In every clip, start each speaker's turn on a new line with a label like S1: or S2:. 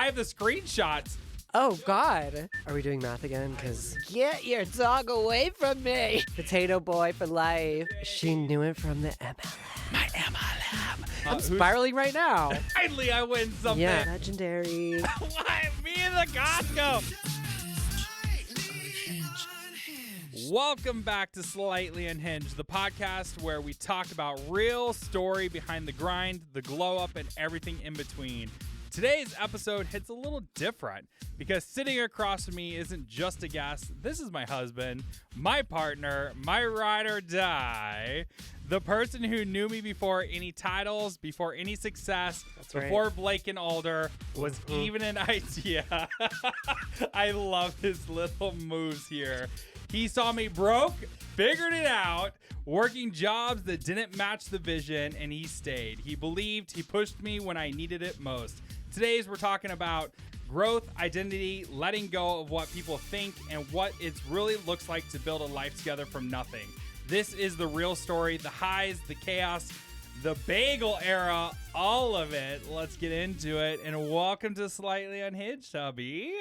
S1: have the screenshots.
S2: Oh, God. Are we doing math again? Because
S3: Get your dog away from me.
S2: potato boy for life. She knew it from the MLM.
S1: My MLM.
S2: I'm spiraling right now.
S1: Finally, I win something.
S2: Yeah, legendary.
S1: Why? Me and the Costco. Welcome back to Slightly Unhinged, the podcast where we talk about real story behind the grind, the glow up, and everything in between. Today's episode hits a little different because sitting across from me isn't just a guest. This is my husband, my partner, my ride or die, the person who knew me before any titles, before any success, before Blake and Alder was even an idea. I love his little moves here. He saw me broke, figured it out, working jobs that didn't match the vision, and he stayed. He believed, he pushed me when I needed it most. Today's we're talking about growth, identity, letting go of what people think, and what it really looks like to build a life together from nothing. This is the real story, the highs, the chaos, the bagel era, all of it. Let's get into it. And welcome to Slightly Unhinged, hubby.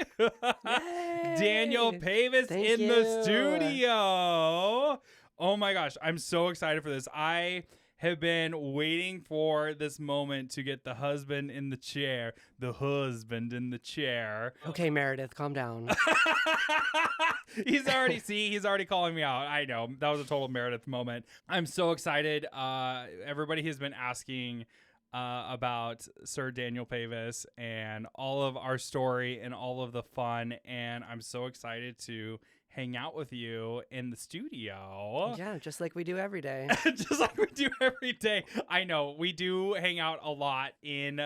S1: Daniel Pavis in the studio. Oh my gosh, I'm so excited for this. I have been waiting for this moment to get the husband in the chair. The husband in the chair.
S2: Okay, Meredith, calm down.
S1: He's already calling me out. I know. That was a total Meredith moment. I'm so excited. Everybody has been asking about Sir Daniel Pavis and all of our story and all of the fun. And I'm so excited to hang out with you in the studio.
S2: Yeah, just like we do every day.
S1: Just like we do every day. I know we do hang out a lot in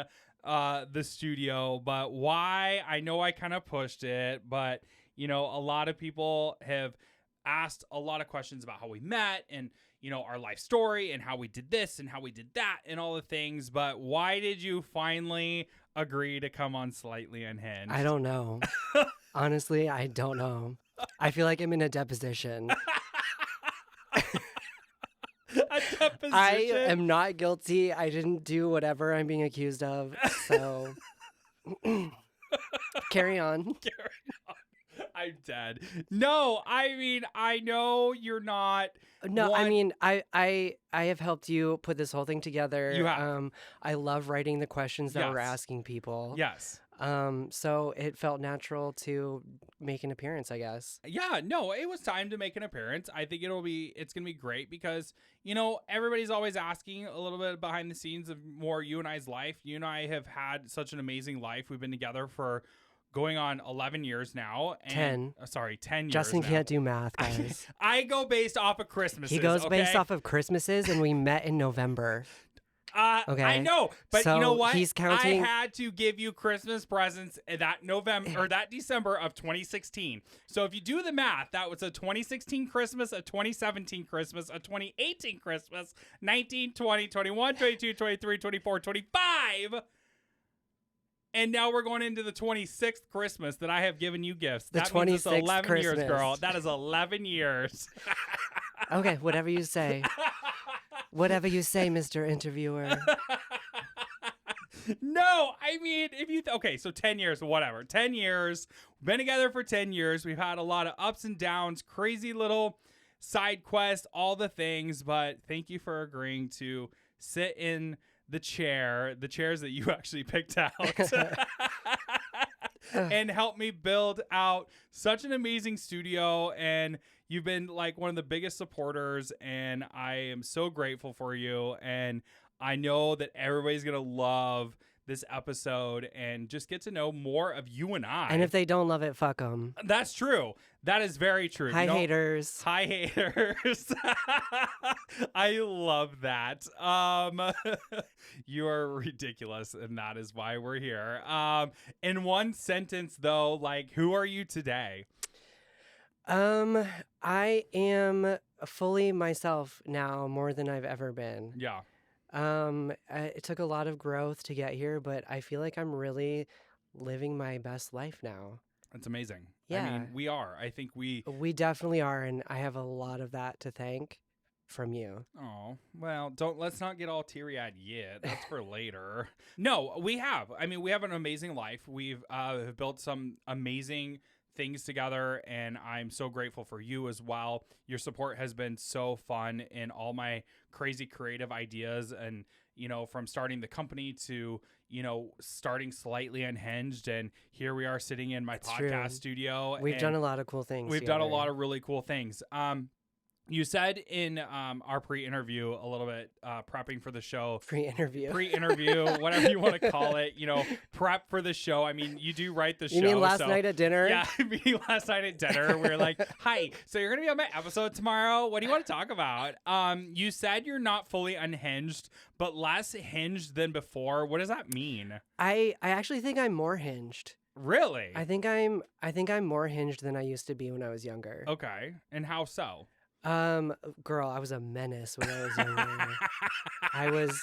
S1: the studio, but why? I know I kind of pushed it, but you know, a lot of people have asked a lot of questions about how we met and, you know, our life story and how we did this and how we did that and all the things. But why did you finally agree to come on Slightly Unhinged?
S2: I don't know. Honestly, I don't know. I feel like I'm in a deposition.
S1: A deposition?
S2: I am not guilty. I didn't do whatever I'm being accused of. So carry on.
S1: Carry on. I'm dead. No, I mean, I know you're not.
S2: No, I mean, I have helped you put this whole thing together.
S1: You have.
S2: I love writing the questions that we're
S1: Yes.
S2: asking people.
S1: Yes.
S2: So it felt natural to make an appearance, I guess.
S1: Yeah, no, it was time to make an appearance. I think it's going to be great because, you know, everybody's always asking a little bit behind the scenes of more you and I's life. You and I have had such an amazing life. We've been together for going on 11 years now. And,
S2: 10.
S1: 10 years
S2: Justin
S1: now.
S2: can't do math, guys.
S1: I go based off of Christmases.
S2: He goes
S1: okay?
S2: based off of Christmases, and we met in November. Okay.
S1: I know, but
S2: So
S1: you know what?
S2: he's counting-
S1: I had to give you Christmas presents that November or that December of 2016. So if you do the math, that was a 2016 Christmas, a 2017 Christmas, a 2018 Christmas, 19, 20, 21, 22, 23, 24, 25. And now we're going into the 26th Christmas that I have given you gifts.
S2: The
S1: That means it's
S2: 26th
S1: 11 years,
S2: Christmas.
S1: girl. That is 11 years.
S2: Okay, whatever you say. Whatever you say, Mr. Interviewer.
S1: No, I mean, if you okay, so 10 years, whatever. 10 years. We've been together for 10 years. We've had a lot of ups and downs, crazy little side quests, all the things, but thank you for agreeing to sit in the chairs that you actually picked out. And help me build out such an amazing studio. And you've been like one of the biggest supporters, and I am so grateful for you. And I know that everybody's going to love this episode and just get to know more of you and I.
S2: And if they don't love it, fuck them.
S1: That's true. That is very true.
S2: Hi,
S1: You know-
S2: haters.
S1: Hi, haters. I love that. You are ridiculous, and that is why we're here. In one sentence, though, like, who are you today?
S2: I am fully myself now, more than I've ever been.
S1: Yeah.
S2: It took a lot of growth to get here, but I feel like I'm really living my best life now.
S1: That's amazing. I
S2: Yeah.
S1: mean, we are. I think we...
S2: We definitely are, and I have a lot of that to thank from you.
S1: Oh, well, let's not get all teary-eyed yet. That's for later. No, we have. I mean, we have an amazing life. We've built some amazing things together, and I'm so grateful for you as well. Your support has been so fun in all my crazy creative ideas, and from starting the company to starting Slightly Unhinged, and here we are sitting in my podcast studio.
S2: We've done a lot of cool things.
S1: We've done a lot of really cool things. You said in our pre-interview a little bit, prepping for the show.
S2: Pre-interview,
S1: whatever you want to call it, prep for the show. I mean, you do write the show.
S2: You mean last night at dinner?
S1: Yeah, last night at dinner. We're like, hi, so you're going to be on my episode tomorrow. What do you want to talk about? You said you're not fully unhinged, but less hinged than before. What does that mean?
S2: I actually think I'm more hinged.
S1: Really?
S2: I think I'm more hinged than I used to be when I was younger.
S1: Okay. And how so?
S2: Girl, I was a menace when I was younger. I was,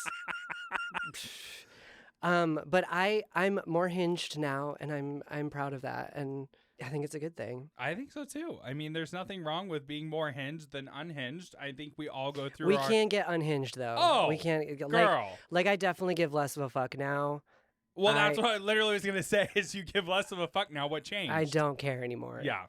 S2: but I'm more hinged now, and I'm proud of that, and I think it's a good thing.
S1: I think so too. I mean, there's nothing wrong with being more hinged than unhinged. I think we all go through.
S2: We can't get unhinged though.
S1: Oh,
S2: we can't.
S1: girl.
S2: Like I definitely give less of a fuck now.
S1: Well, that's what I literally was gonna say. Is you give less of a fuck now? What changed?
S2: I don't care anymore.
S1: Yeah.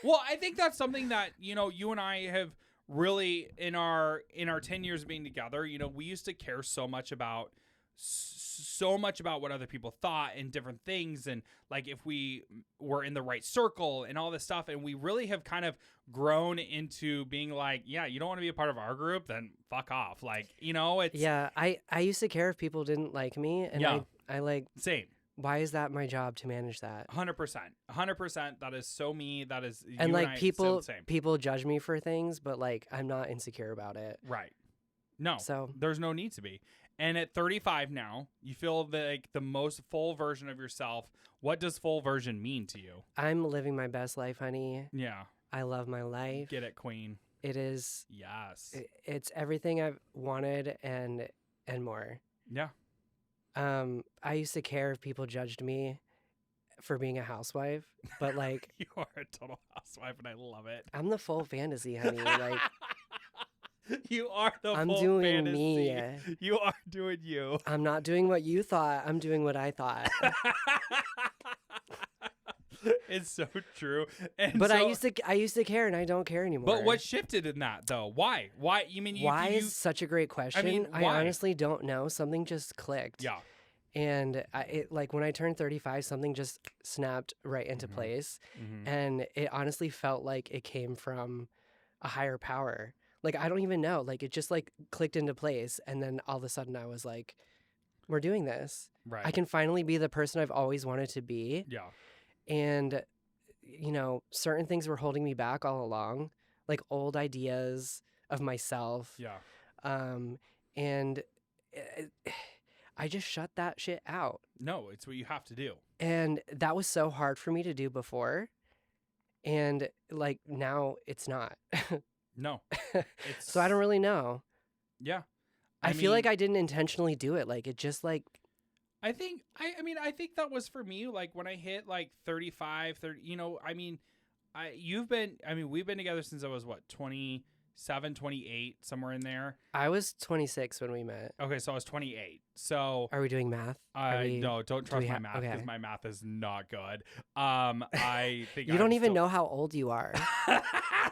S1: Well, I think that's something that, you and I have really in our 10 years being together, we used to care so much about what other people thought and different things, and like if we were in the right circle and all this stuff, and we really have kind of grown into being like, yeah, you don't want to be a part of our group, then fuck off. Like, it's
S2: Yeah, I used to care if people didn't like me, and
S1: yeah.
S2: I like
S1: same.
S2: Why is that my job to manage that?
S1: 100%. That is so me. That is you
S2: and like
S1: I
S2: people judge me for things, but like I'm not insecure about it.
S1: Right. No.
S2: So
S1: there's no need to be. And at 35 now, you feel like the most full version of yourself. What does full version mean to you?
S2: I'm living my best life, honey.
S1: Yeah.
S2: I love my life.
S1: Get it, queen.
S2: It is.
S1: Yes.
S2: It's everything I've wanted and more.
S1: Yeah.
S2: I used to care if people judged me for being a housewife, but like
S1: you are a total housewife, and I love it.
S2: I'm the full fantasy, honey. Like
S1: you are the
S2: I'm
S1: full
S2: doing
S1: fantasy.
S2: me.
S1: You are doing you.
S2: I'm not doing what you thought. I'm doing what I thought.
S1: It's so true. And
S2: but I used to care, and I don't care anymore.
S1: But what shifted in that though? Why? You mean
S2: why is such a great question?
S1: I mean,
S2: I honestly don't know. Something just clicked.
S1: Yeah.
S2: And it like when I turned 35, something just snapped right into place, and it honestly felt like it came from a higher power. Like I don't even know. Like it just like clicked into place, and then all of a sudden I was like, "We're doing this.
S1: Right.
S2: I can finally be the person I've always wanted to be."
S1: Yeah.
S2: And certain things were holding me back all along, like old ideas of myself.
S1: Yeah.
S2: And I just shut that shit out.
S1: No, it's what you have to do.
S2: And that was so hard for me to do before. And like now it's not.
S1: No.
S2: So I don't really know.
S1: Yeah.
S2: I feel like I didn't intentionally do it. Like it just like
S1: I think that was for me, like when I hit like 35, 30, we've been together since I was what, 27, 28, somewhere in there.
S2: I was 26 when we met.
S1: Okay, so I was 28. So
S2: are we doing math?
S1: No, don't trust my math because my math is not good. I think
S2: you don't even know how old you are.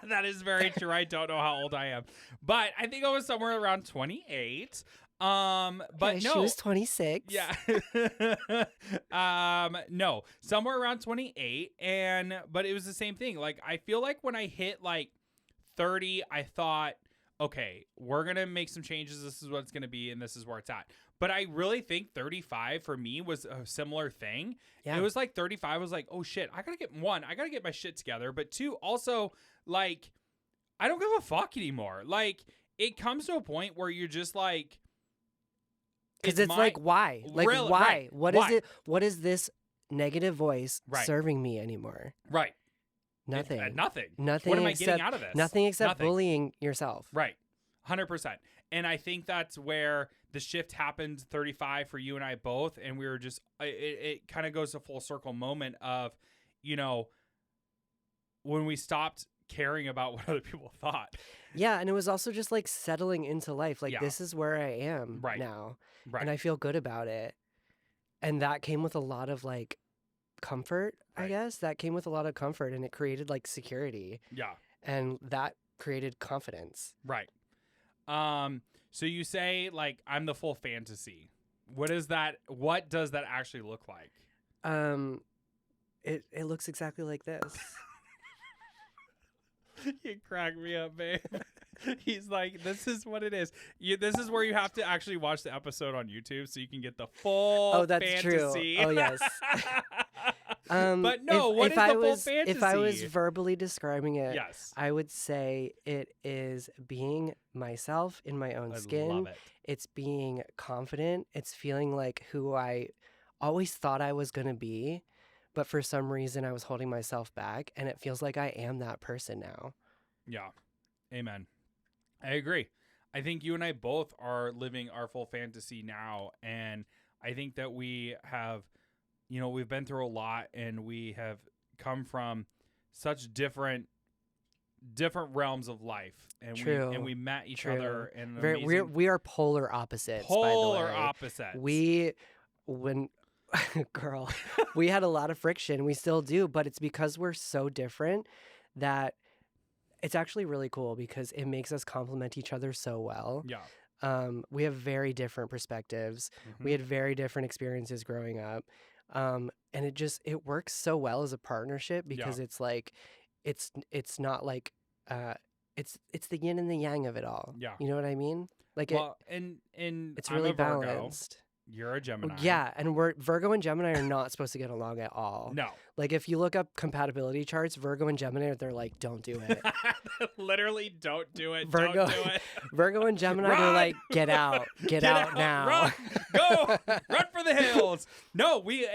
S1: That is very true. I don't know how old I am, but I think I was somewhere around 28. But no,
S2: she was 26.
S1: Yeah. No, somewhere around 28. But it was the same thing. Like, I feel like when I hit like 30, I thought, okay, we're going to make some changes. This is what it's going to be. And this is where it's at. But I really think 35 for me was a similar thing. Yeah. It was like 35 was like, oh shit, I got to get my shit together. But two, also like, I don't give a fuck anymore. Like, it comes to a point where you're just like,
S2: because it's like, why? Like,
S1: really,
S2: why?
S1: Right.
S2: What
S1: why?
S2: is it? What is this negative voice serving me anymore?
S1: Right.
S2: Nothing.
S1: Nothing.
S2: Nothing.
S1: What am I getting out of this?
S2: Nothing except bullying yourself.
S1: Right. 100%. And I think that's where the shift happened 35 for you and I both. And we were just, it kind of goes to full circle moment of, when we stopped caring about what other people thought.
S2: Yeah, and it was also just like settling into life. Like
S1: Yeah.
S2: this is where I am
S1: Right.
S2: now,
S1: Right.
S2: and I feel good about it. And that came with a lot of like comfort, I
S1: Right.
S2: guess. That came with a lot of comfort, and it created like security,
S1: Yeah.
S2: and that created confidence.
S1: Right. So you say like I'm the full fantasy. What does that actually look like?
S2: It looks exactly like this.
S1: You crack me up, babe. He's like, this is what it is. This is where you have to actually watch the episode on YouTube so you can get the full
S2: That's
S1: fantasy.
S2: true. Oh, yes.
S1: But no, what is the full fantasy?
S2: If I was verbally describing it,
S1: yes,
S2: I would say it is being myself in my own skin.
S1: Love it.
S2: It's being confident. It's feeling like who I always thought I was going to be, but for some reason I was holding myself back, and it feels like I am that person now.
S1: Yeah. Amen. I agree. I think you and I both are living our full fantasy now, and I think that we have, we've been through a lot, and we have come from such different realms of life, and
S2: True.
S1: we met each
S2: True.
S1: other, and
S2: we are polar opposites. By the way.
S1: Opposites.
S2: Girl, we had a lot of friction. We still do, but it's because we're so different that it's actually really cool because it makes us complement each other so well.
S1: Yeah.
S2: We have very different perspectives.
S1: Mm-hmm.
S2: We had very different experiences growing up. And it works so well as a partnership because it's like, it's not like, it's the yin and the yang of it all.
S1: Yeah.
S2: You know what I mean? Like
S1: and
S2: it's
S1: I'm
S2: really
S1: a Virgo.
S2: balanced.
S1: You're a Gemini.
S2: Yeah, and Virgo and Gemini are not supposed to get along at all.
S1: No.
S2: Like if you look up compatibility charts, Virgo and Gemini, they're like, don't do it.
S1: Literally, don't do it.
S2: Virgo,
S1: don't do it.
S2: Virgo and Gemini,
S1: Run!
S2: they're like, get out now.
S1: Run, go, run for the hills. No, we've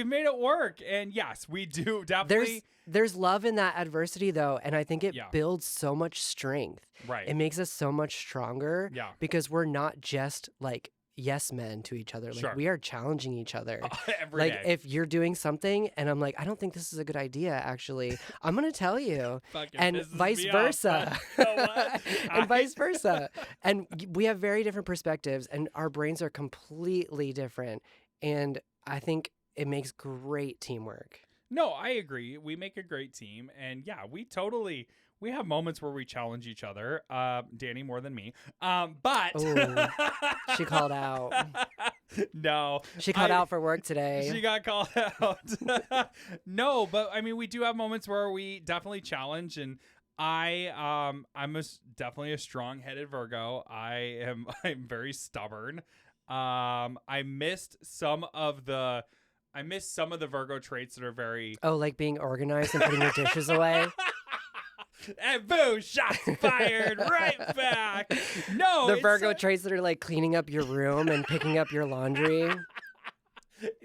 S1: made it work, and yes, we do definitely.
S2: There's love in that adversity though, and I think it builds so much strength.
S1: Right.
S2: It makes us so much stronger.
S1: Yeah.
S2: Because we're not just like yes men to each other. Like
S1: Sure.
S2: we are challenging each other.
S1: Every day.
S2: If you're doing something and I'm like, I don't think this is a good idea, actually, I'm gonna tell you. And vice versa. And vice versa. And we have very different perspectives and our brains are completely different. And I think it makes great teamwork.
S1: No, I agree. We make a great team, and yeah, we have moments where we challenge each other. Danny more than me. But
S2: ooh, she called out.
S1: No,
S2: she called out for work today.
S1: She got called out. No, but I mean, we do have moments where we definitely challenge, and I'm definitely a strong-headed Virgo. I'm very stubborn. I missed some of the Virgo traits that are very...
S2: Oh, like being organized and putting your dishes away?
S1: And boom, shots fired right back. No,
S2: the Virgo traits that are like cleaning up your room and picking up your laundry.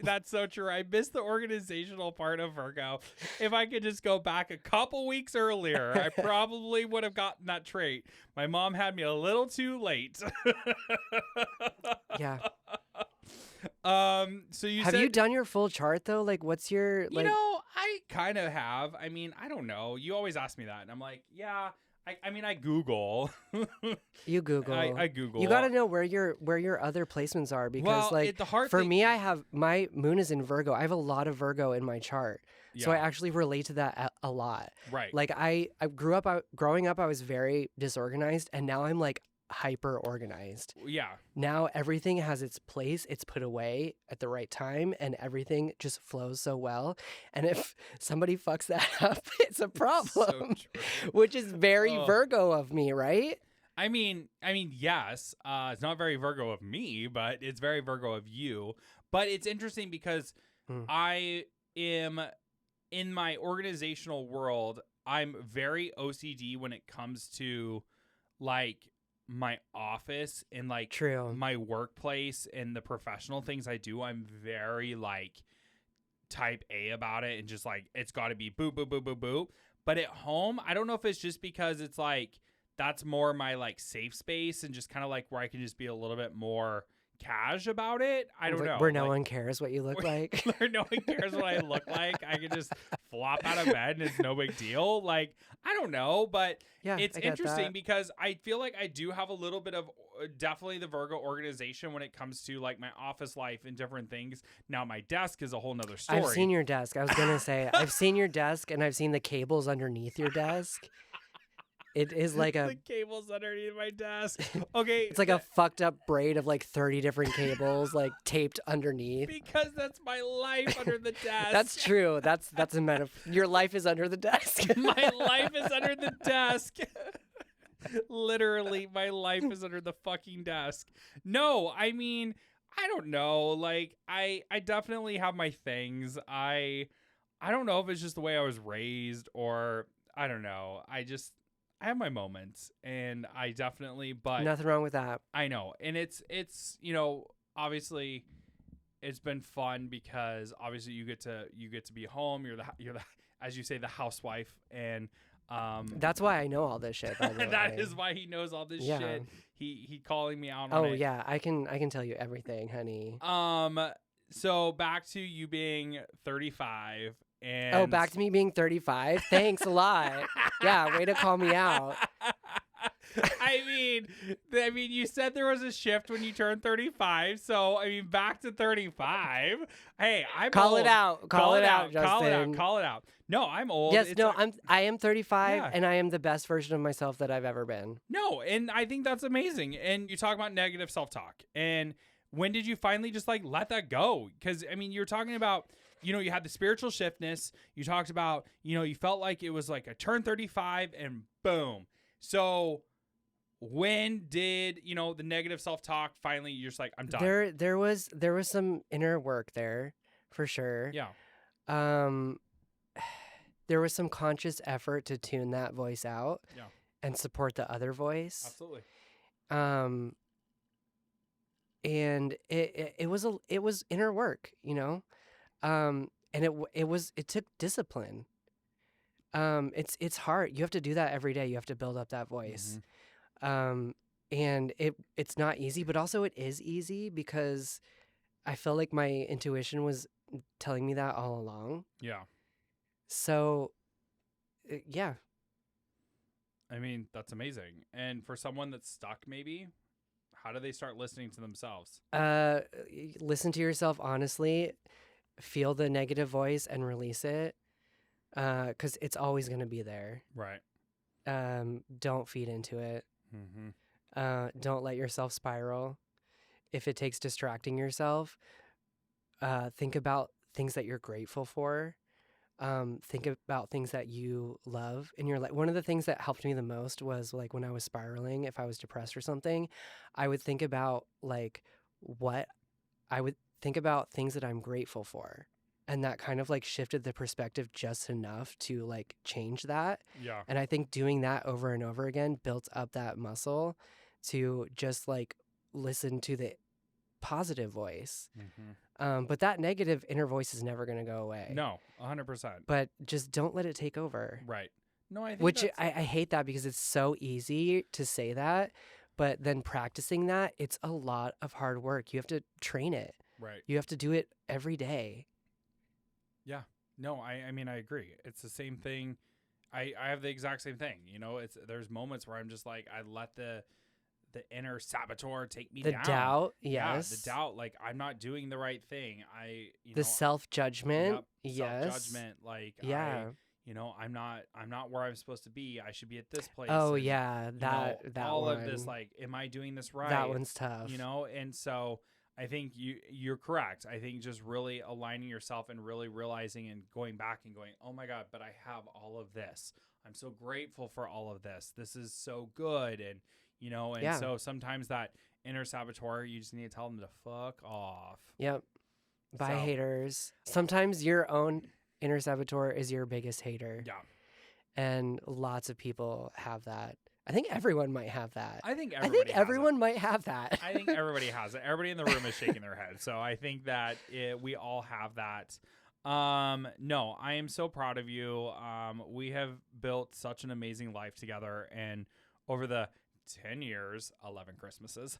S1: That's so true. I missed the organizational part of Virgo. If I could just go back a couple weeks earlier, I probably would have gotten that trait. My mom had me a little too late.
S2: Yeah.
S1: So
S2: have you done your full chart though? Like, what's your like?
S1: I kind of have. I mean, I don't know. You always ask me that, and I'm like, yeah. I mean, I Google.
S2: You Google.
S1: I Google.
S2: You got to know where your other placements are because, me, I have my moon is in Virgo. I have a lot of Virgo in my chart, so I actually relate to that a lot.
S1: Right.
S2: Like I growing up, I was very disorganized, and now I'm like hyper organized.
S1: Yeah.
S2: Now everything has its place. It's put away at the right time and everything just flows so well. And if somebody fucks that up, it's a problem, which is very Virgo of me, right?
S1: I mean, yes, it's not very Virgo of me, but it's very Virgo of you. But it's interesting because I am in my organizational world. I'm very OCD when it comes to like my office and like my workplace and the professional things I do. I'm very like type A about it and just like it's got to be boop boop boop boop boop. But at home, I don't know if it's just because it's like that's more my like safe space and just kind of like where I can just be a little bit more cash about it. I don't know.
S2: Where no one cares what you look like.
S1: Where no one cares what I look like. I can just flop out of bed and it's no big deal. Like, I don't know, but
S2: Yeah,
S1: it's
S2: I get
S1: interesting
S2: that.
S1: because I feel like I do have a little bit of definitely the Virgo organization when it comes to like my office life and different things. Now my desk is a whole nother story.
S2: I've seen your desk. I was going to say, I've seen your desk and I've seen the cables underneath your desk. It is like
S1: the cables underneath my desk. Okay.
S2: it's like a fucked up braid of like 30 different cables like taped underneath.
S1: Because that's my life under the desk.
S2: That's true. That's a metaphor. Your life is under the desk.
S1: My life is under the desk. Literally, my life is under the fucking desk. No, I mean, I don't know. Like, I definitely have my things. I don't know if it's just the way I was raised or I don't know. I have my moments and I definitely, but
S2: Nothing wrong with that.
S1: I know. And it's, obviously it's been fun because obviously you get to be home. You're the, as you say, the housewife. And,
S2: That's why I know all this shit. By the way.
S1: that is why he knows all this shit. He calling me out on
S2: Oh
S1: it.
S2: yeah, I can tell you everything, honey.
S1: So back to you being 35 and
S2: Back to me being 35. Thanks a lot. Yeah, way to call me out.
S1: I mean, you said there was a shift when you turned 35. So I mean, back to 35. Hey, I'm
S2: Call
S1: old.
S2: it out. Call it out, Justin.
S1: Call it out. No, I'm old.
S2: Yes,
S1: It's
S2: no, I am 35
S1: Yeah.
S2: and I am the best version of myself that I've ever been.
S1: No, and I think that's amazing. And you talk about negative self-talk. And when did you finally just like let that go? Because I mean, you're talking about, you had the spiritual shiftness. You talked about, you felt like it was like a turn 35 and boom. So when did, the negative self-talk finally, you're just like, I'm done?
S2: There was some inner work there for sure.
S1: Yeah.
S2: There was some conscious effort to tune that voice out and support the other voice.
S1: Absolutely.
S2: And it was inner work, and it took discipline. It's hard. You have to do that every day. You have to build up that voice. And it's not easy, but also it is easy because I feel like my intuition was telling me that all along.
S1: Yeah.
S2: So, yeah.
S1: I mean, that's amazing. And for someone that's stuck, maybe, how do they start listening to themselves?
S2: Listen to yourself honestly, feel the negative voice and release it. 'Cause it's always going to be there.
S1: Right.
S2: Don't feed into it. Don't let yourself spiral. If it takes distracting yourself, think about things that you're grateful for. Think about things that you love in your life. One of the things that helped me the most was like when I was spiraling, if I was depressed or something, I would think about things that I'm grateful for. And that kind of like shifted the perspective just enough to like change that.
S1: Yeah.
S2: And I think doing that over and over again built up that muscle to just like listen to the positive voice. But that negative inner voice is never going to go away.
S1: No, 100%.
S2: But just don't let it take over.
S1: Right. No, I think
S2: Which I hate that because it's so easy to say that, but then practicing that, it's a lot of hard work. You have to train it.
S1: Right.
S2: You have to do it every day.
S1: Yeah. No, I mean, I agree. It's the same thing. I have the exact same thing. There's moments where I'm just like, I let the inner saboteur take me down.
S2: The doubt, yes.
S1: Yeah, the doubt, like I'm not doing the right thing.
S2: The self-judgment, yes.
S1: Self-judgment, like
S2: yeah.
S1: I'm not where I'm supposed to be. I should be at this place.
S2: Oh
S1: and,
S2: yeah, that
S1: all
S2: one.
S1: of this, like, am I doing this right?
S2: That one's tough.
S1: And so I think you're correct. I think just really aligning yourself and really realizing and going back and going, oh my God, but I have all of this. I'm so grateful for all of this. This is so good. And, so sometimes that inner saboteur, you just need to tell them to fuck off.
S2: Yep. Bye, haters. Sometimes your own inner saboteur is your biggest hater.
S1: Yeah.
S2: And lots of people have that. I think everyone might have that.
S1: I think
S2: everyone might have that.
S1: I think everybody has it. Everybody in the room is shaking their head. So I think that we all have that. No, I am so proud of you. We have built such an amazing life together, and over the 10 years, 11 Christmases,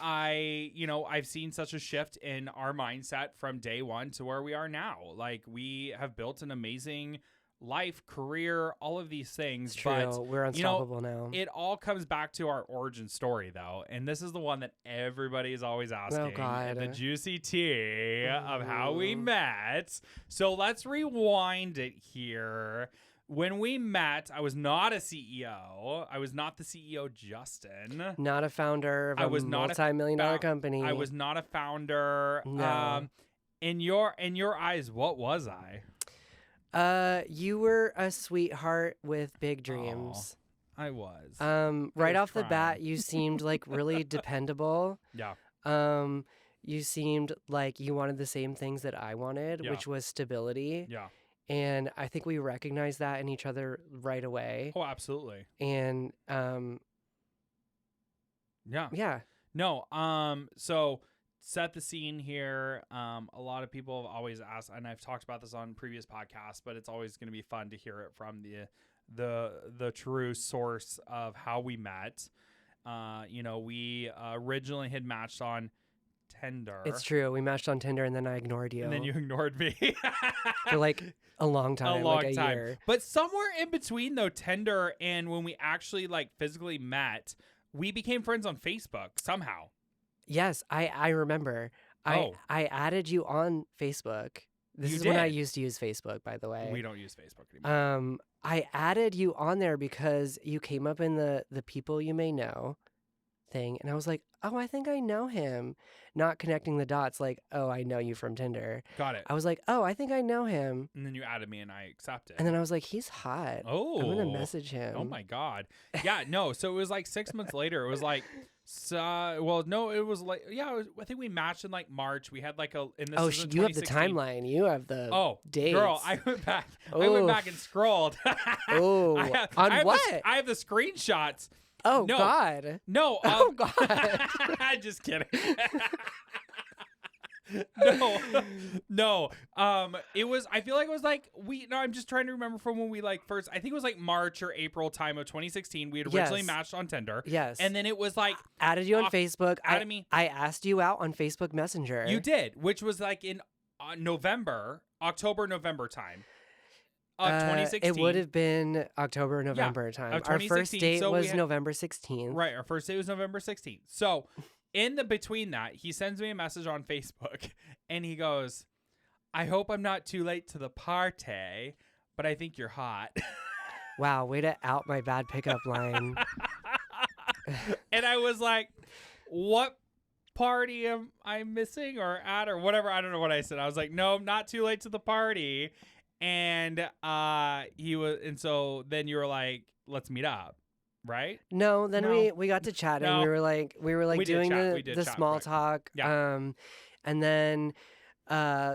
S1: I've seen such a shift in our mindset from day one to where we are now. Like, we have built an amazing life, career, all of these things.
S2: It's true.
S1: But
S2: We're unstoppable now.
S1: it all comes back to our origin story, though. And this is the one that everybody is always asking.
S2: Oh, God.
S1: The juicy tea of how we met. So let's rewind it here. When we met, I was not a CEO. I was not the CEO, Justin.
S2: Not a founder of a multi-million-dollar company.
S1: I was not a founder.
S2: No.
S1: In your eyes, what was I?
S2: You were a sweetheart with big dreams.
S1: I was.
S2: Right
S1: was
S2: off the
S1: trying.
S2: bat, you seemed like really dependable.
S1: Yeah.
S2: You seemed like you wanted the same things that I wanted,
S1: Yeah.
S2: which was stability.
S1: Yeah.
S2: And I think we recognized that in each other right away.
S1: Oh, absolutely.
S2: And
S1: Yeah. No. So set the scene here. A lot of people have always asked, and I've talked about this on previous podcasts, but it's always going to be fun to hear it from the true source of how we met. We originally had matched on Tinder.
S2: it's true. We matched on Tinder and then I ignored you.
S1: And then you ignored me.
S2: for like a long time.
S1: A long
S2: like a
S1: time.
S2: year.
S1: But somewhere in between, though, Tinder and when we actually like physically met, we became friends on Facebook somehow.
S2: Yes, I remember.
S1: Oh.
S2: I added you on Facebook. This
S1: You
S2: is when I
S1: did?
S2: used to use Facebook, by the way.
S1: We don't use Facebook anymore.
S2: I added you on there because you came up in the people you may know thing, and I was like, oh, I think I know him. Not connecting the dots, like, oh, I know you from Tinder.
S1: Got it.
S2: I was like, oh, I think I know him.
S1: And then you added me and I accepted.
S2: And then I was like, he's hot.
S1: Oh.
S2: I'm gonna message him.
S1: Oh my God. Yeah, no. So it was like 6 months later. It was like, well, no, it was like, yeah, I think we matched in like March. We had like and this
S2: Oh,
S1: is in
S2: you have the
S1: 2016.
S2: timeline. You have the dates.
S1: Girl, I went back. I went back and scrolled.
S2: Oh, on what?
S1: I have the screenshots.
S2: Oh
S1: No.
S2: God.
S1: No.
S2: Oh God.
S1: Just kidding. No. It was. I feel like it was like I'm just trying to remember from when we like first. I think it was like March or April time of 2016. We had originally
S2: Yes.
S1: matched on Tinder.
S2: Yes.
S1: And then it was like
S2: Added you on Facebook.
S1: added me.
S2: I asked you out on Facebook Messenger.
S1: You did, which was like in October, November time. 2016.
S2: It would have been October, November time.
S1: of
S2: Our first
S1: 2016,
S2: date
S1: so we
S2: was
S1: had-
S2: November 16th.
S1: Right. Our first date was November 16th. So in the between that, he sends me a message on Facebook and he goes, I hope I'm not too late to the party, but I think you're hot.
S2: Wow, way to out my bad pickup line.
S1: And I was like, what party am I missing or at or whatever? I don't know what I said. I was like, no, not too late to the party. And so then you were like, let's meet up. Right?
S2: No, then
S1: No.
S2: we got to chatting.
S1: No.
S2: We were like
S1: We did
S2: doing
S1: chat. We did
S2: the
S1: chat,
S2: small
S1: right.
S2: talk.
S1: Yeah.
S2: And then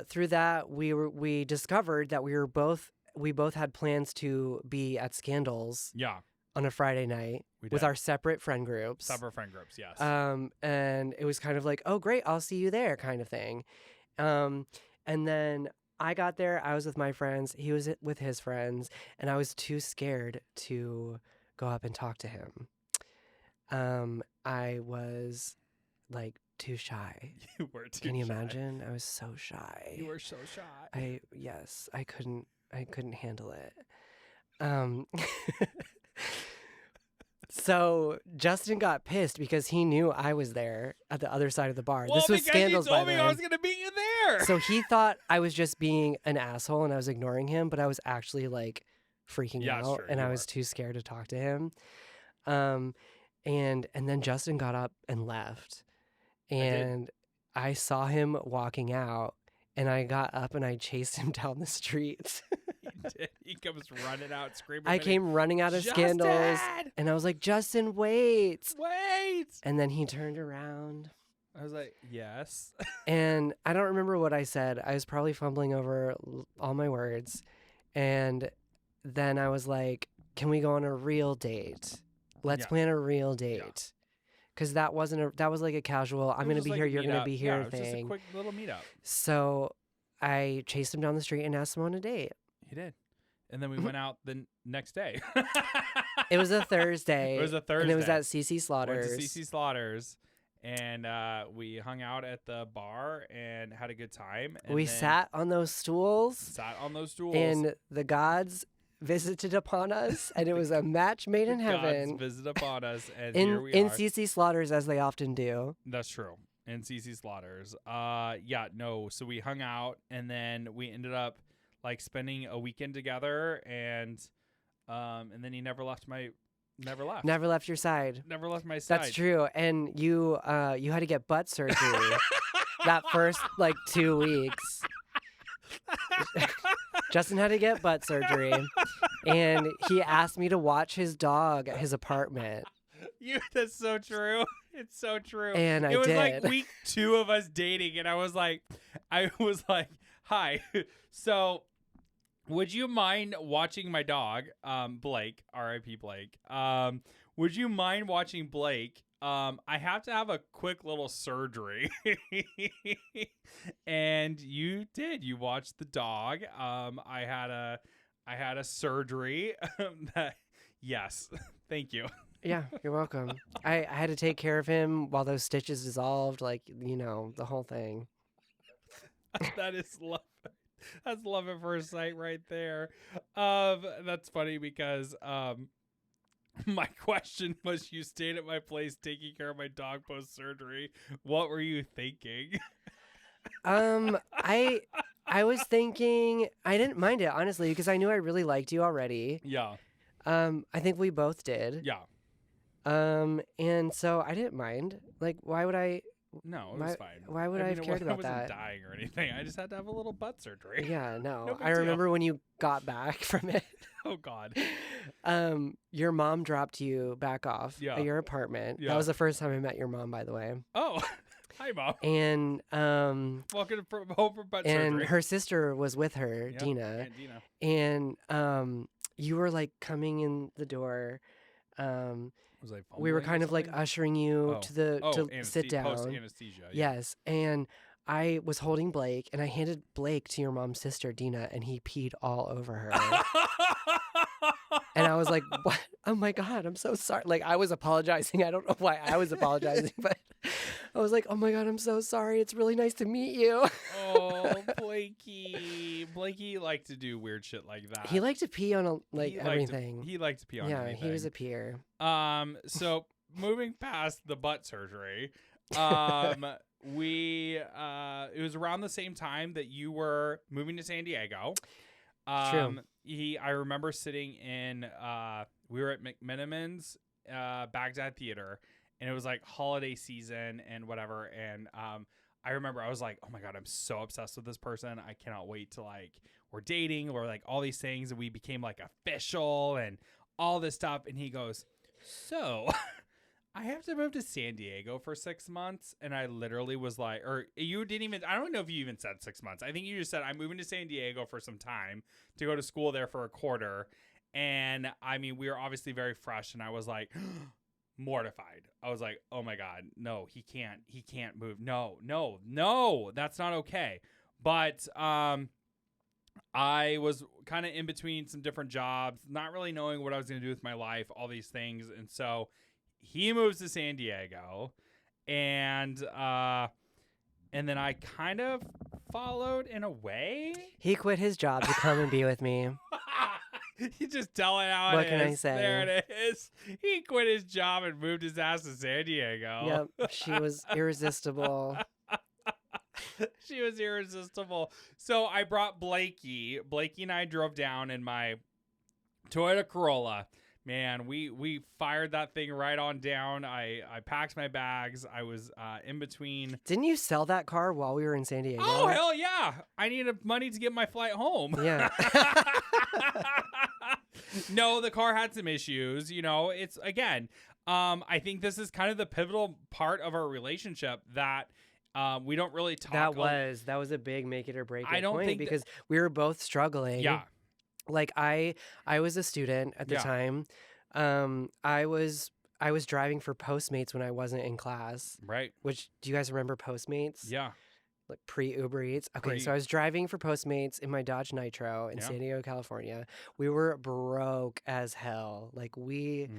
S2: through that we discovered that we both had plans to be at Scandals
S1: Yeah.
S2: on a Friday night
S1: We
S2: with
S1: did.
S2: our separate friend groups.
S1: Several friend groups. Yes.
S2: And it was kind of like, oh great, I'll see you there kind of thing. And then I got there, I was with my friends, he was with his friends, and I was too scared to go up and talk to him. I was like too shy.
S1: You were too
S2: Can you
S1: shy.
S2: imagine? I was so shy.
S1: You were so shy.
S2: I couldn't handle it. So Justin got pissed because he knew I was there at the other side of the bar.
S1: Well,
S2: this was
S1: because
S2: Scandals,
S1: you
S2: by
S1: told
S2: the
S1: me
S2: way.
S1: I was gonna meet you there.
S2: So he thought I was just being an asshole and I was ignoring him, but I was actually like freaking
S1: Yeah, it's
S2: out
S1: true,
S2: and
S1: you
S2: I was too scared to talk to him. And then Justin got up and left.
S1: did.
S2: And I saw him walking out and I got up and I chased him down the street.
S1: He comes running out screaming.
S2: I
S1: at me,
S2: came running out of Scandals
S1: "Justin!
S2: and I was like, Justin, wait.
S1: Wait.
S2: And then he turned around.
S1: I was like, yes.
S2: And I don't remember what I said. I was probably fumbling over all my words. And then I was like, can we go on a real date? Let's
S1: Yeah.
S2: plan a real date. Because that was like a casual, I'm going to be here, you're going to be here
S1: it was just a
S2: thing.
S1: quick little meetup.
S2: So I chased him down the street and asked him on a date.
S1: He did. And then we went out the next day.
S2: It was a Thursday.
S1: It was a
S2: And it was
S1: Thursday.
S2: at CC
S1: Went
S2: Slaughters.
S1: to CC Slaughters. and we hung out at the bar and had a good time. And
S2: We
S1: then
S2: sat on those stools,
S1: sat on those stools.
S2: and the gods visited upon us, and it was a match made in heaven.
S1: Gods visit upon us, and here we
S2: in
S1: are.
S2: CC Slaughters, as they often do.
S1: That's true. In CC Slaughters. So we hung out, and then we ended up like spending a weekend together, and then he never left my
S2: Your side.
S1: Never left my side.
S2: That's true. And you had to get butt surgery that first like 2 weeks. Justin had to get butt surgery, and he asked me to watch his dog at his apartment.
S1: That's so true. It's so true.
S2: And
S1: it was
S2: did.
S1: like week 2 of us dating, and I was like, hi. So, would you mind watching my dog, Blake, R.I.P. Blake? Would you mind watching Blake? I have to have a quick little surgery. And you did. You watched the dog. I had a surgery. Yes. Thank you.
S2: Yeah, you're welcome. I had to take care of him while those stitches dissolved, like, the whole thing.
S1: That is love. That's love at first sight right there. That's funny because my question was, you stayed at my place taking care of my dog post surgery. What were you thinking?
S2: I was thinking I didn't mind it, honestly, because I knew I really liked you already.
S1: Yeah.
S2: I think we both did.
S1: Yeah.
S2: And so I didn't mind. Like, why would I?
S1: No, it was fine.
S2: Why would I have cared about that?
S1: I wasn't dying or anything. I just had to have a little butt surgery.
S2: Yeah, no.
S1: No big
S2: I remember when you got back from it.
S1: Oh, God.
S2: Your mom dropped you back off
S1: Yeah.
S2: at your apartment.
S1: Yeah.
S2: That was the first time I met your mom, by the way.
S1: Oh, hi, Mom.
S2: And
S1: Welcome home from butt
S2: and
S1: surgery.
S2: her sister was with her,
S1: Yep,
S2: Dina.
S1: Aunt Dina.
S2: And you were like coming in the door.
S1: Was I
S2: We were
S1: fumbling or
S2: kind of like
S1: something?
S2: ushering you to sit down.
S1: Post anesthesia.
S2: Yes, and I was holding Blake, and I handed Blake to your mom's sister, Dina, and he peed all over her. And I was like, "What? Oh my God, I'm so sorry." Like, I was apologizing. I don't know why I was apologizing, but I was like, "Oh my God, I'm so sorry. It's really nice to meet you."
S1: Oh, Blakey. Blakey liked to do weird shit like that.
S2: He liked to pee on
S1: He
S2: everything.
S1: He liked to pee on
S2: Yeah,
S1: anything.
S2: he was a peer.
S1: So moving past the butt surgery, it was around the same time that you were moving to San Diego.
S2: True.
S1: I remember sitting in, we were at McMenamin's Baghdad Theater, and it was like holiday season and whatever. And I remember I was like, oh my God, I'm so obsessed with this person. I cannot wait to we're dating or like all these things. And we became like official and all this stuff. And he goes, so I have to move to San Diego for 6 months. And I literally was like, or you didn't even, I don't know if you even said 6 months. I think you just said, I'm moving to San Diego for some time to go to school there for a quarter. And I mean, we were obviously very fresh. And I was like, mortified. I was like, oh my God, no, he can't move. No, that's not okay. But I was kind of in between some different jobs, not really knowing what I was going to do with my life, all these things. And so he moves to San Diego, and then I kind of followed in a way.
S2: He quit his job to come and be with me.
S1: You just tell it how
S2: What
S1: it
S2: can I
S1: is.
S2: say?
S1: There it is. He quit his job and moved his ass to San Diego.
S2: Yep, she was irresistible.
S1: She was irresistible. So I brought Blakey. Blakey and I drove down in my Toyota Corolla. Man, we fired that thing right on down. I packed my bags. I was in between.
S2: Didn't you sell that car while we were in San Diego?
S1: Oh, hell yeah. I needed money to get my flight home.
S2: Yeah.
S1: No, the car had some issues. You know, it's, again, I think this is kind of the pivotal part of our relationship that we don't really talk
S2: That was a big make it or break it
S1: I don't
S2: point
S1: think
S2: because we were both struggling.
S1: Yeah.
S2: Like I was a student at the
S1: Yeah.
S2: time. I was driving for Postmates when I wasn't in class.
S1: Right.
S2: Which, do you guys remember Postmates?
S1: Yeah.
S2: Like pre-Uber Eats. Okay, so I was driving for Postmates in my Dodge Nitro in
S1: Yeah.
S2: San Diego, California. We were broke as hell. Like we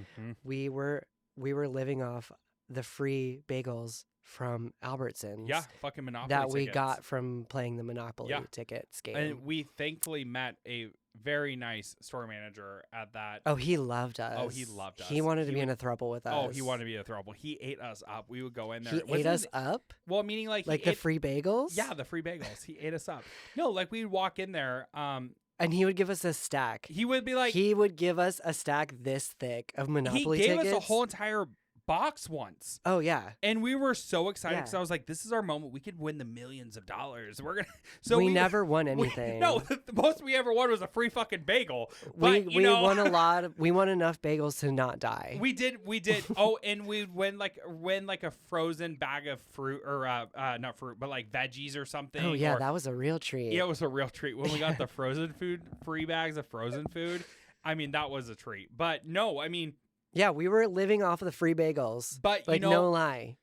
S2: were living off the free bagels from Albertsons.
S1: Yeah, fucking Monopoly
S2: that we
S1: tickets.
S2: got from playing the Monopoly tickets game.
S1: And we thankfully met a very nice store manager at that.
S2: Oh, he loved us.
S1: Oh, he loved us.
S2: He wanted to be in a throuple with us.
S1: Oh, he wanted to be a throuple. He ate us up. We would go in there.
S2: He ate us up?
S1: Well, meaning like
S2: the free bagels?
S1: Yeah, the free bagels. He ate us up. No, like we'd walk in there.
S2: And he would give us a stack.
S1: He would be like.
S2: He would give us a stack this thick of Monopoly
S1: tickets. He
S2: tickets.
S1: gave us a whole entire box once.
S2: Oh yeah.
S1: And we were so excited because I was like, this is our moment. We could win the millions of dollars. We're gonna
S2: we never won anything.
S1: The most we ever won was a free fucking bagel.
S2: We
S1: won
S2: a lot we won enough bagels to not die.
S1: We did. Oh, and we'd win like a frozen bag of fruit or not fruit, but like veggies or something.
S2: Oh yeah, that was a real treat.
S1: Yeah, it was a real treat. When we got the frozen food, free bags of frozen food. I mean, that was a treat. But no, I mean,
S2: yeah, we were living off of the free bagels.
S1: But
S2: like, no lie.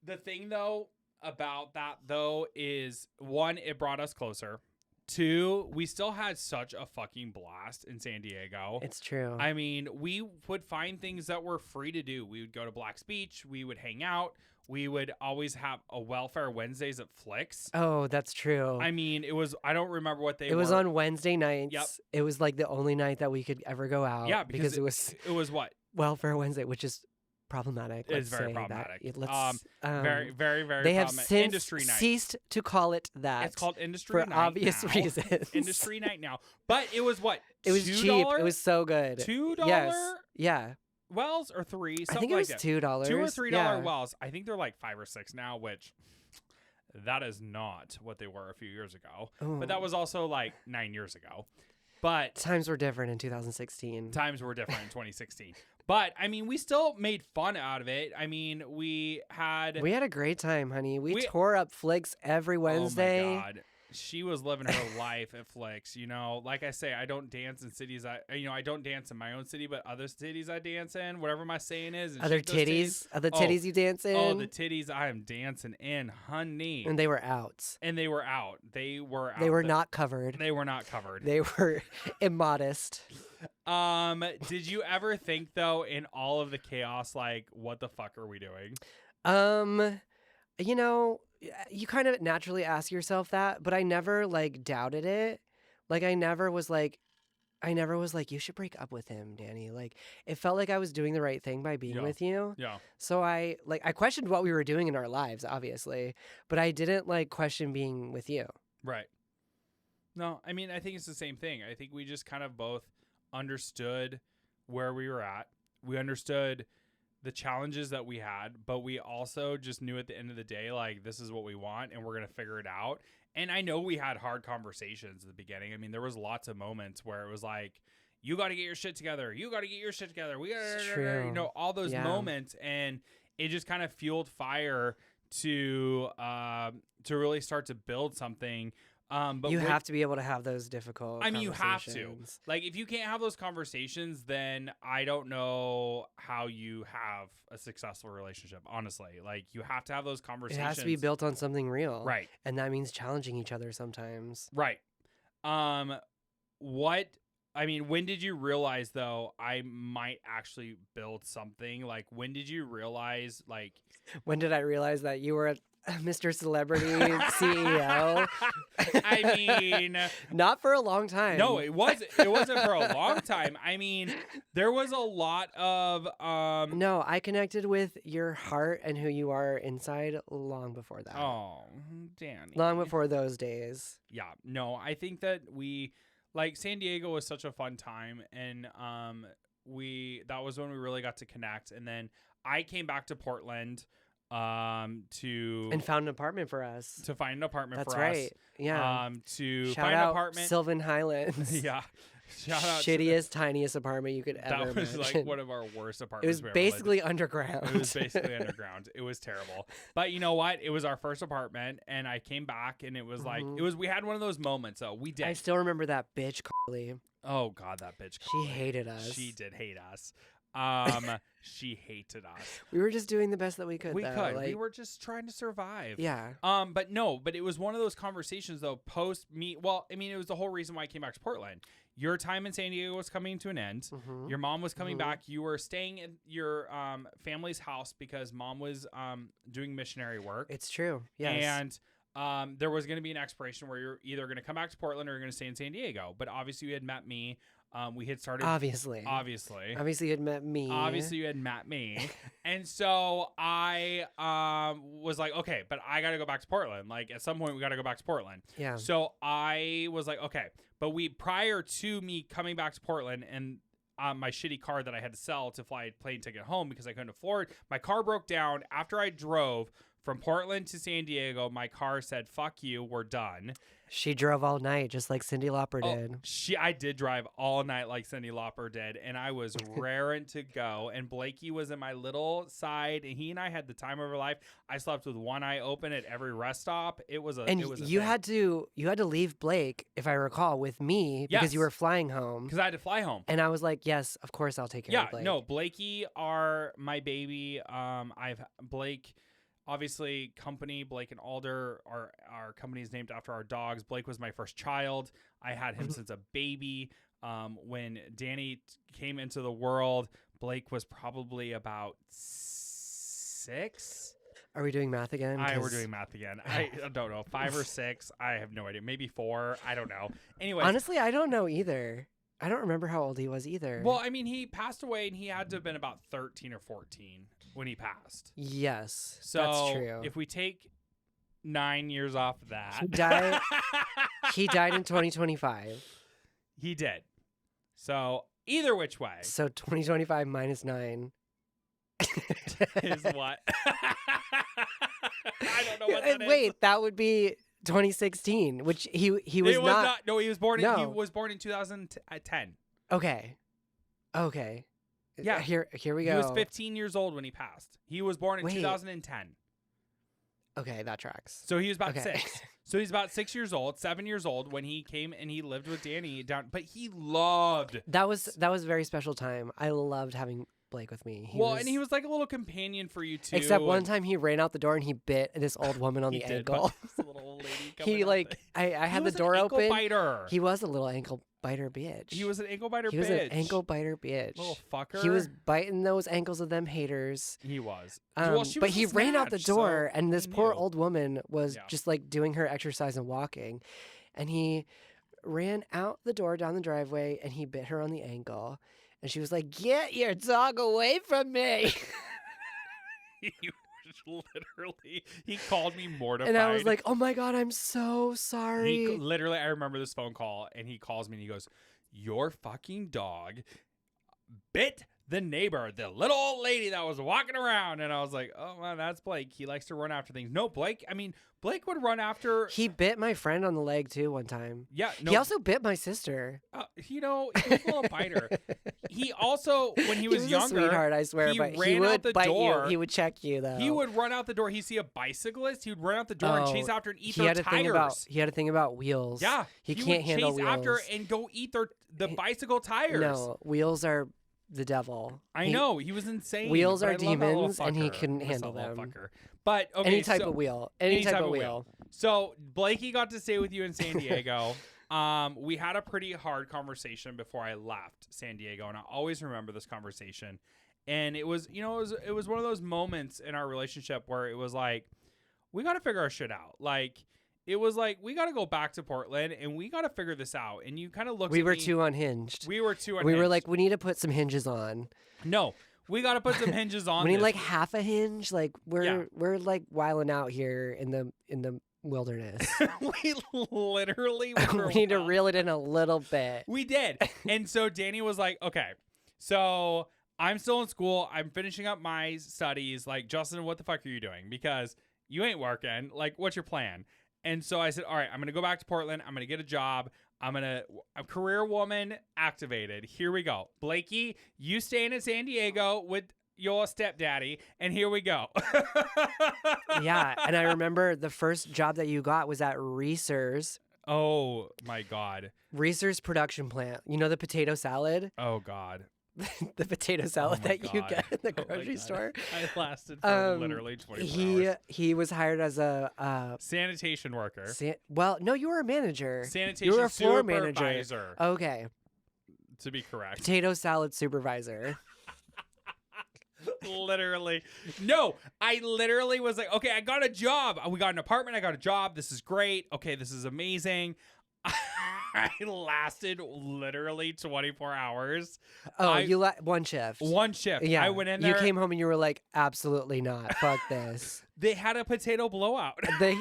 S1: The thing though about that though is, one, it brought us closer. Two, we still had such a fucking blast in San Diego.
S2: It's true.
S1: I mean, we would find things that were free to do. We would go to Black's Beach. We would hang out. We would always have a Welfare Wednesdays at Flicks.
S2: Oh, that's true.
S1: I mean, it was, I don't remember what they were.
S2: It was on Wednesday nights.
S1: Yep.
S2: It was like the only night that we could ever go out.
S1: Yeah,
S2: because it
S1: was what?
S2: Welfare Wednesday, which is problematic.
S1: It's very problematic.
S2: Let's,
S1: very, very, very
S2: they have
S1: problematic.
S2: since
S1: Industry night.
S2: ceased to call it that.
S1: It's called Industry
S2: for
S1: Night
S2: obvious
S1: now.
S2: reasons.
S1: Industry Night now. But it was what?
S2: It was
S1: $2?
S2: cheap. It was so good.
S1: $2?
S2: Yes. Yeah.
S1: Wells or $3?
S2: I think it was $2.
S1: $2 or $3
S2: yeah.
S1: wells. I think they're like $5 or $6 now, which that is not what they were a few years ago.
S2: Ooh.
S1: But that was also like 9 years ago. But
S2: times were different in 2016.
S1: Times were different in 2016. But I mean, we still made fun out of it. I mean, we had
S2: a great time, honey. We tore up Flicks every Wednesday.
S1: Oh my God. She was living her life at Flicks, you know. Like I say, I don't dance in cities. I don't dance in my own city, but other cities I dance in. Whatever my saying is.
S2: Other titties you dance in.
S1: Oh, the titties I am dancing in, honey.
S2: And they were out.
S1: They were out. They were
S2: not covered.
S1: They were not covered.
S2: They were immodest.
S1: Did you ever think though, in all of the chaos, like, what the fuck are we doing?
S2: You know, you kind of naturally ask yourself that, but I never like doubted it. Like I never was like, you should break up with him, Danny. Like it felt like I was doing the right thing by being with you.
S1: Yeah.
S2: So I questioned what we were doing in our lives, obviously, but I didn't like question being with you.
S1: Right. No, I mean, I think it's the same thing. I think we just kind of both understood where we were at. We understood the challenges that we had, but we also just knew at the end of the day, like, this is what we want and we're going to figure it out. And I know we had hard conversations at the beginning. I mean, there was lots of moments where it was like, you got to get your shit together. You got to get your shit together. We got to, you know, all those moments. And it just kind of fueled fire to really start to build something. But
S2: you have to be able to have those difficult
S1: you have to. Like, if you can't have those conversations, then I don't know how you have a successful relationship, honestly. Like, you have to have those conversations.
S2: It has to be built on something real.
S1: Right.
S2: And that means challenging each other sometimes.
S1: Right. When did you realize, though, I might actually build something? Like, when did you realize, like...
S2: When did I realize that you were Mr. Celebrity CEO?
S1: I mean...
S2: Not for a long time.
S1: No, it wasn't for a long time. I mean, there was a lot of...
S2: No, I connected with your heart and who you are inside long before that.
S1: Oh, Danny.
S2: Long before those days.
S1: Yeah. No, I think that San Diego was such a fun time, and that was when we really got to connect. And then I came back to Portland and
S2: found an apartment for us.
S1: To find an apartment
S2: That's
S1: for
S2: right.
S1: us.
S2: Yeah.
S1: To
S2: Shout
S1: find
S2: out
S1: an apartment.
S2: Sylvan Highlands.
S1: Yeah. Shout out
S2: shittiest, tiniest apartment you could ever
S1: That was
S2: imagine.
S1: like one of our worst
S2: It
S1: apartments.
S2: was basically underground.
S1: It was basically underground. It was terrible. But you know what? It was our first apartment, and I came back, and it was like we had one of those moments. So we did.
S2: I still remember that bitch, Carly.
S1: Oh God, that bitch.
S2: She hated us.
S1: She did hate us. She hated us.
S2: We were just doing the best that we could.
S1: We
S2: though.
S1: could.
S2: Like,
S1: We were just trying to survive.
S2: yeah.
S1: But it was one of those conversations though. Post me. Well, I mean, it was the whole reason why I came back to Portland. Your time in San Diego was coming to an end.
S2: Mhm.
S1: Your mom was coming
S2: Mhm.
S1: back. You were staying in your family's house because mom was doing missionary work.
S2: It's true. Yes.
S1: And there was going to be an expiration where you're either going to come back to Portland or you're going to stay in San Diego. But obviously, you had met me. We had started.
S2: Obviously, you had met me.
S1: Obviously, you had met me. And so I was like, okay, but I got to go back to Portland. Like, at some point, we got to go back to Portland.
S2: Yeah.
S1: So I was like, okay. But prior to me coming back to Portland and my shitty car that I had to sell to fly a plane ticket home because I couldn't afford, my car broke down after I drove from Portland to San Diego. My car said, fuck you, we're done.
S2: She drove all night, just like Cyndi Lauper did.
S1: I did drive all night like Cyndi Lauper did, and I was raring to go. And Blakey was in my little side, and he and I had the time of our life. I slept with one eye open at every rest stop. It was a
S2: you had to leave Blake, if I recall, with me because you were flying home.
S1: Because I had to fly home.
S2: And I was like, yes, of course I'll take care of Blake.
S1: Yeah, no, Blakey are my baby. I've Blake. Obviously, company, Blake and Alder, our company is named after our dogs. Blake was my first child. I had him since a baby. When Danny came into the world, Blake was probably about 6.
S2: Are we doing math again?
S1: We're doing math again. I don't know. 5 or 6. I have no idea. Maybe 4. I don't know. Anyway.
S2: Honestly, I don't know either. I don't remember how old he was either.
S1: Well, I mean, he passed away and he had to have been about 13 or 14 when he passed.
S2: Yes,
S1: so
S2: that's true.
S1: If we take 9 years off of that.
S2: He died in 2025.
S1: He did. So either which way.
S2: So 2025 minus 9.
S1: Is what? I don't know what that is.
S2: Wait, that would be 2016, which he was not.
S1: No, he was born in 2010.
S2: Okay.
S1: Yeah.
S2: Here we go.
S1: He was 15 years old when he passed. He was born in 2010.
S2: Okay, that tracks.
S1: So he was about 6. So he's about 6 years old, 7 years old when he came and he lived with Danny down. But he loved.
S2: That was a very special time. I loved having Blake with me.
S1: And he was like a little companion for you too.
S2: Except one time he ran out the door and he bit this old woman on the ankle.
S1: This little old lady
S2: He like I had the door open.
S1: He was an ankle biter.
S2: He was a little ankle biter bitch.
S1: He was an ankle biter bitch.
S2: He was an ankle biter bitch.
S1: Little fucker.
S2: He was biting those ankles of them haters.
S1: He was.
S2: But he ran out the door and this poor old woman was just like doing her exercise and walking. And he ran out the door down the driveway and he bit her on the ankle. And she was like, "Get your dog away from me."
S1: He called me mortified.
S2: And I was like, "Oh my God, I'm so sorry."
S1: I remember this phone call and he calls me and he goes, "Your fucking dog bit the neighbor, the little old lady that was walking around." And I was like, "Oh, man, that's Blake. He likes to run after things." No, Blake would run after.
S2: He bit my friend on the leg too one time.
S1: Yeah. No,
S2: he also bit my sister.
S1: He was a little biter. He also, when he was younger,
S2: a sweetheart, I swear, but he would bite you. He would check you though.
S1: He would run out the door. He'd see a bicyclist. He would run out the door and chase after and eat their tires.
S2: He had a thing about wheels.
S1: Yeah.
S2: He can't handle wheels.
S1: Chase after and go eat the bicycle tires.
S2: No, wheels are the devil.
S1: I know. He was insane.
S2: Wheels are demons, and he couldn't handle them.
S1: But okay,
S2: any type of wheel. Any type of wheel.
S1: So Blakey got to stay with you in San Diego. We had a pretty hard conversation before I left San Diego, and I always remember this conversation. And it was, it was one of those moments in our relationship where it was like, we got to figure our shit out. Like, it was like, we got to go back to Portland and we got to figure this out. And you kind of looked at me.
S2: We were too unhinged.
S1: We were
S2: like, we need to put some hinges on.
S1: No, we got to put some hinges on.
S2: We need like half a hinge. Like we're like wilding out here in the wilderness.
S1: We literally
S2: we need to reel it in a little bit.
S1: We did. And so Danny was like, okay, so I'm still in school. I'm finishing up my studies. Like, Justin, what the fuck are you doing? Because you ain't working. Like, what's your plan? And so I said, all right, I'm going to go back to Portland. I'm going to get a job. I'm career woman activated. Here we go. Blakey, you staying in San Diego with your stepdaddy, and here we go.
S2: Yeah, and I remember the first job that you got was at Reese's.
S1: Oh, my God.
S2: Reese's production plant. You know the potato salad?
S1: Oh, God.
S2: the potato salad
S1: my
S2: that you
S1: God.
S2: get in the
S1: Oh my
S2: grocery
S1: God.
S2: store.
S1: I lasted for literally 24 hours.
S2: He was hired as a
S1: Sanitation worker.
S2: well, no, you were a manager.
S1: Sanitation
S2: You were a floor
S1: supervisor.
S2: manager. Okay,
S1: To be correct.
S2: potato salad supervisor.
S1: Literally. No, I literally was like, okay, I got a job. We got an apartment. I got a job. This is great. Okay, this is amazing. I lasted literally 24 hours.
S2: Oh, you one shift.
S1: One shift.
S2: Yeah,
S1: I went in there.
S2: You came home and you were like, absolutely not. Fuck this.
S1: They had a potato blowout.
S2: They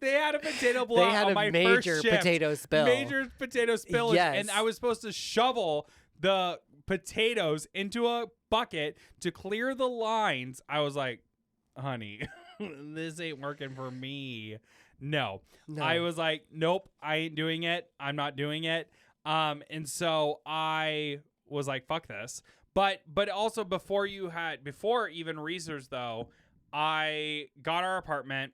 S1: They had a potato blowout
S2: they had
S1: on
S2: a
S1: my
S2: major
S1: first shift.
S2: potato spill.
S1: Major potato spillage.
S2: Yes.
S1: And I was supposed to shovel the potatoes into a bucket to clear the lines. I was like, honey, this ain't working for me. No. I was like, nope, I ain't doing it. I'm not doing it. And so I was like, fuck this. But also before even research though, I got our apartment,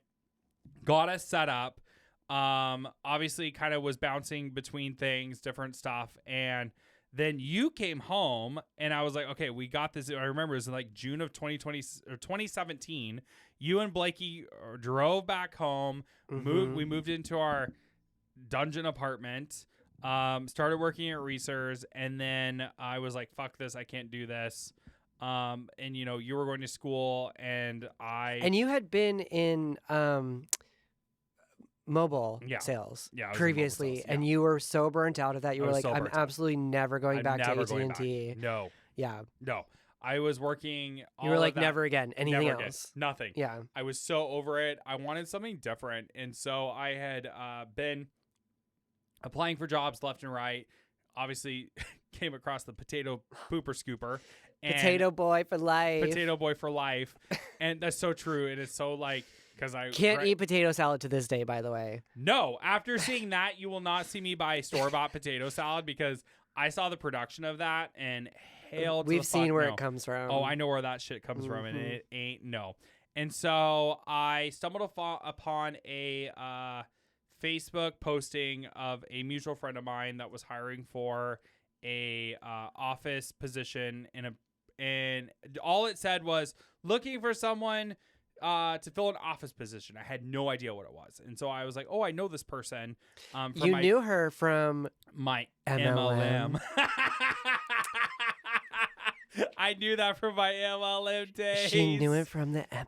S1: got us set up. Obviously kind of was bouncing between things, different stuff. And then you came home and I was like, okay, we got this. I remember it was in like June of 2020 or 2017. You and Blakey drove back home. We moved into our dungeon apartment. Started working at Reese's, and then I was like, fuck this, I can't do this. And you were going to school, and
S2: you had been in mobile sales previously,
S1: sales,
S2: and you were so burnt out of that. You were like, I'm absolutely never going back to AT&T.
S1: No.
S2: Yeah.
S1: No. I was working.
S2: You were like, never again. Anything else?
S1: Nothing.
S2: Yeah.
S1: I was so over it. I wanted something different, and so I had been applying for jobs left and right. Obviously, came across the potato pooper scooper. And
S2: potato boy for life.
S1: Potato boy for life, and that's so true. And it's so like. Because I
S2: can't eat potato salad to this day, by the way.
S1: No, after seeing that, you will not see me buy store-bought potato salad because I saw the production of that and hell to
S2: We've
S1: the
S2: seen
S1: fuck
S2: where
S1: no.
S2: it comes from.
S1: Oh, I know where that shit comes from, and it ain't no. And so I stumbled upon a Facebook posting of a mutual friend of mine that was hiring for a office position and all it said was looking for someone to fill an office position. I had no idea what it was. And so I was like, oh, I know this person.
S2: You knew her from
S1: my
S2: MLM.
S1: I knew that from my MLM days.
S2: She knew it from the MLM.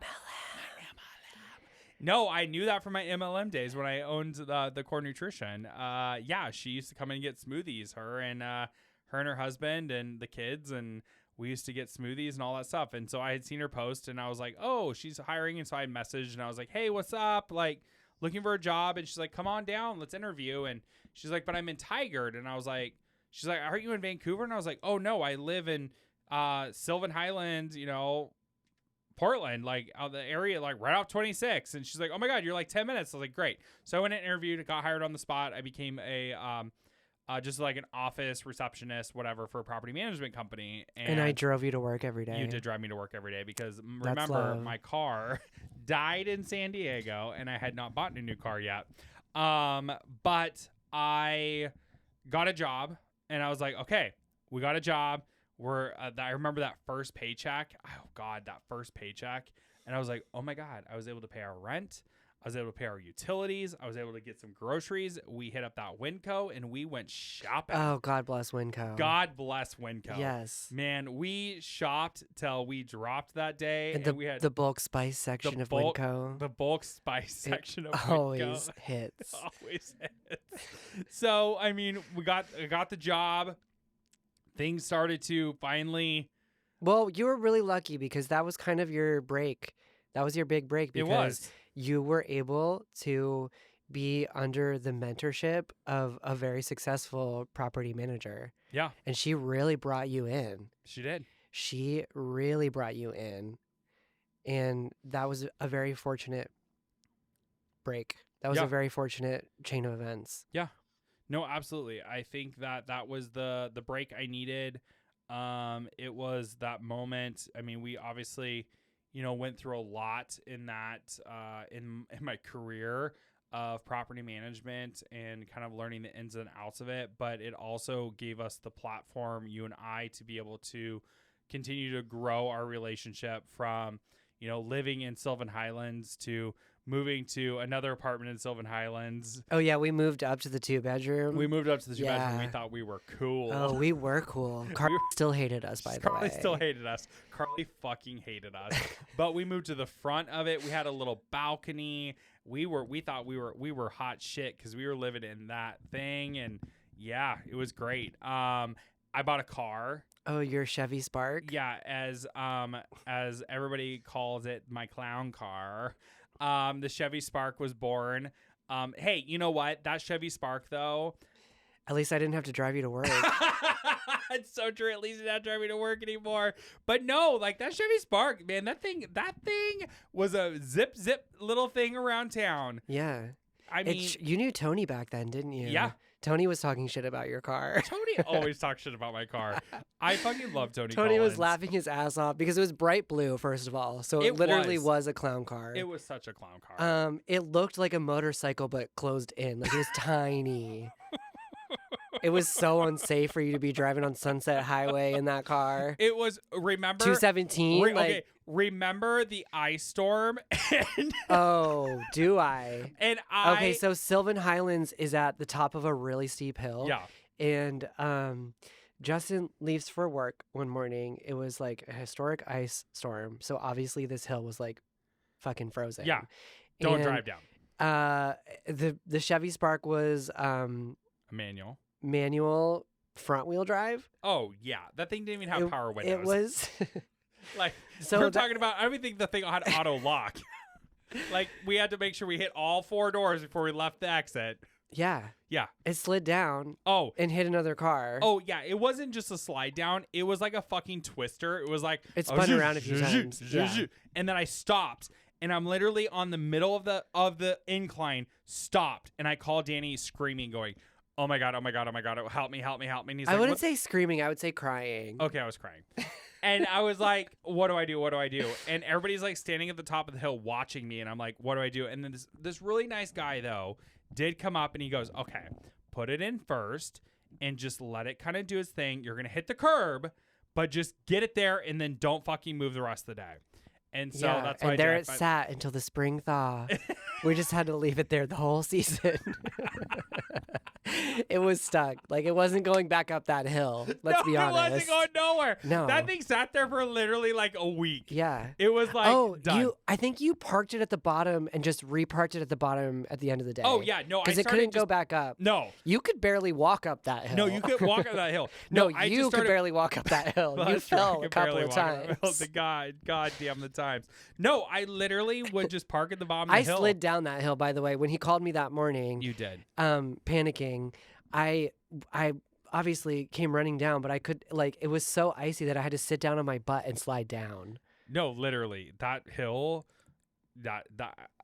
S1: No, I knew that from my MLM days when I owned the Core Nutrition. Yeah, she used to come in and get smoothies. Her and her husband and the kids, and we used to get smoothies and all that stuff. And so I had seen her post and I was like, oh, she's hiring. And so I messaged and I was like, hey, what's up? Like, looking for a job. And she's like, come on down, let's interview. And she's like, but I'm in Tigard. And I was like, she's like, aren't you in Vancouver? And I was like, oh no, I live in Sylvan Highlands, Portland, like out the area, like right off 26. And she's like, oh my God, you're like 10 minutes. I was like, great. So I went and interviewed, got hired on the spot. I became a just like an office receptionist, whatever, for a property management company.
S2: And I drove you to work every day.
S1: You did drive me to work every day because remember, my car died in San Diego and I had not bought a new car yet. But I got a job and I was like, okay, we got a job. I remember that first paycheck. Oh God, that first paycheck. And I was like, oh my God, I was able to pay our rent. I was able to pay our utilities. I was able to get some groceries. We hit up that Winco and we went shopping.
S2: Oh, God bless Winco.
S1: God bless Winco.
S2: Yes.
S1: Man, we shopped till we dropped that day.
S2: And
S1: we had
S2: the bulk spice section of Winco.
S1: The bulk spice section of Winco.
S2: Always hits.
S1: Always hits. So, I mean, I got the job. Things started to finally.
S2: Well, you were really lucky because that was kind of your break. That was your big break because
S1: it was.
S2: You were able to be under the mentorship of a very successful property manager.
S1: Yeah.
S2: And she really brought you in.
S1: She did.
S2: She really brought you in. And that was a very fortunate break. That was a very fortunate chain of events.
S1: Yeah. No, absolutely. I think that was the break I needed. It was that moment. I mean, we obviously, went through a lot in that, in my career. of property management and kind of learning the ins and outs of it, but it also gave us the platform, you and I, to be able to continue to grow our relationship from, living in Sylvan Highlands to moving to another apartment in Sylvan Highlands.
S2: Oh yeah, we moved up to the 2-bedroom.
S1: We moved up to the 2-bedroom.
S2: Yeah.
S1: We thought we were cool.
S2: Oh, we were cool. Carly still hated us, by the way.
S1: Carly still hated us. Carly fucking hated us. But we moved to the front of it. We had a little balcony. We thought we were hot shit because we were living in that thing, and yeah, it was great. I bought a car.
S2: Oh, your Chevy Spark?
S1: Yeah, as everybody calls it, my clown car. The Chevy Spark was born. Hey, you know what? That Chevy Spark, though.
S2: At least I didn't have to drive you to work.
S1: It's so true. At least you don't drive me to work anymore. But no, like that Chevy Spark, man, that thing was a zip little thing around town.
S2: Yeah.
S1: I mean,
S2: you knew Tony back then, didn't you?
S1: Yeah.
S2: Tony was talking shit about your car.
S1: Tony always talks shit about my car. I fucking love Tony
S2: Tony
S1: Collins.
S2: was laughing his ass off because it was bright blue, first of all. So it literally was a clown car.
S1: It was such a clown car.
S2: It looked like a motorcycle, but closed in. Like it was tiny. It was so unsafe for you to be driving on Sunset Highway in that car.
S1: It was, remember?
S2: 217?
S1: Okay, remember the ice storm?
S2: Oh, do I?
S1: And
S2: Okay, so Sylvan Highlands is at the top of a really steep hill.
S1: Yeah.
S2: And Justin leaves for work one morning. It was like a historic ice storm. So obviously this hill was like fucking frozen.
S1: Yeah. Don't drive down.
S2: The Chevy Spark was manual front wheel drive.
S1: Oh yeah, that thing didn't even have power windows.
S2: It was
S1: like,
S2: so
S1: we're talking about. I don't think the thing had auto lock. Like, we had to make sure we hit all 4 doors before we left the exit.
S2: Yeah.
S1: Yeah.
S2: It slid down.
S1: Oh.
S2: And hit another car.
S1: Oh yeah, it wasn't just a slide down. It was like a fucking twister. It was like
S2: it spun around a few times. Yeah.
S1: And then I stopped. And I'm literally on the middle of the incline, stopped, and I called Danny screaming, going, "Oh my god, oh my god, oh my god, help me, help me, help me." And he's
S2: I
S1: like,
S2: wouldn't say screaming, I would say crying.
S1: Okay, I was crying. And I was like, what do I do? What do I do? And everybody's like standing at the top of the hill watching me, and I'm like, what do I do? And then this really nice guy, though, did come up, and he goes, okay, put it in first, and just let it kind of do its thing. You're going to hit the curb, but just get it there, and then don't fucking move the rest of the day. And so that's why
S2: it sat until the spring thaw. We just had to leave it there the whole season. It was stuck. Like, it wasn't going back up that hill. Let's be honest.
S1: It wasn't going nowhere.
S2: No.
S1: That thing sat there for literally like a week.
S2: Yeah.
S1: It was like done.
S2: I think you parked it at the bottom and just reparked it at the bottom at the end of the day.
S1: Oh, yeah. No,
S2: because it couldn't go back up.
S1: No.
S2: You could barely walk up that hill.
S1: No, you could walk up that hill.
S2: No, you could barely walk up that hill. You fell a couple of times.
S1: God damn the times. No, I literally would just park at the bottom of the hill.
S2: I slid down that hill, by the way. When he called me that morning.
S1: You did.
S2: Panicking. I obviously came running down, but I could, like, it was so icy that I had to sit down on my butt and slide down.
S1: No, literally, that hill, that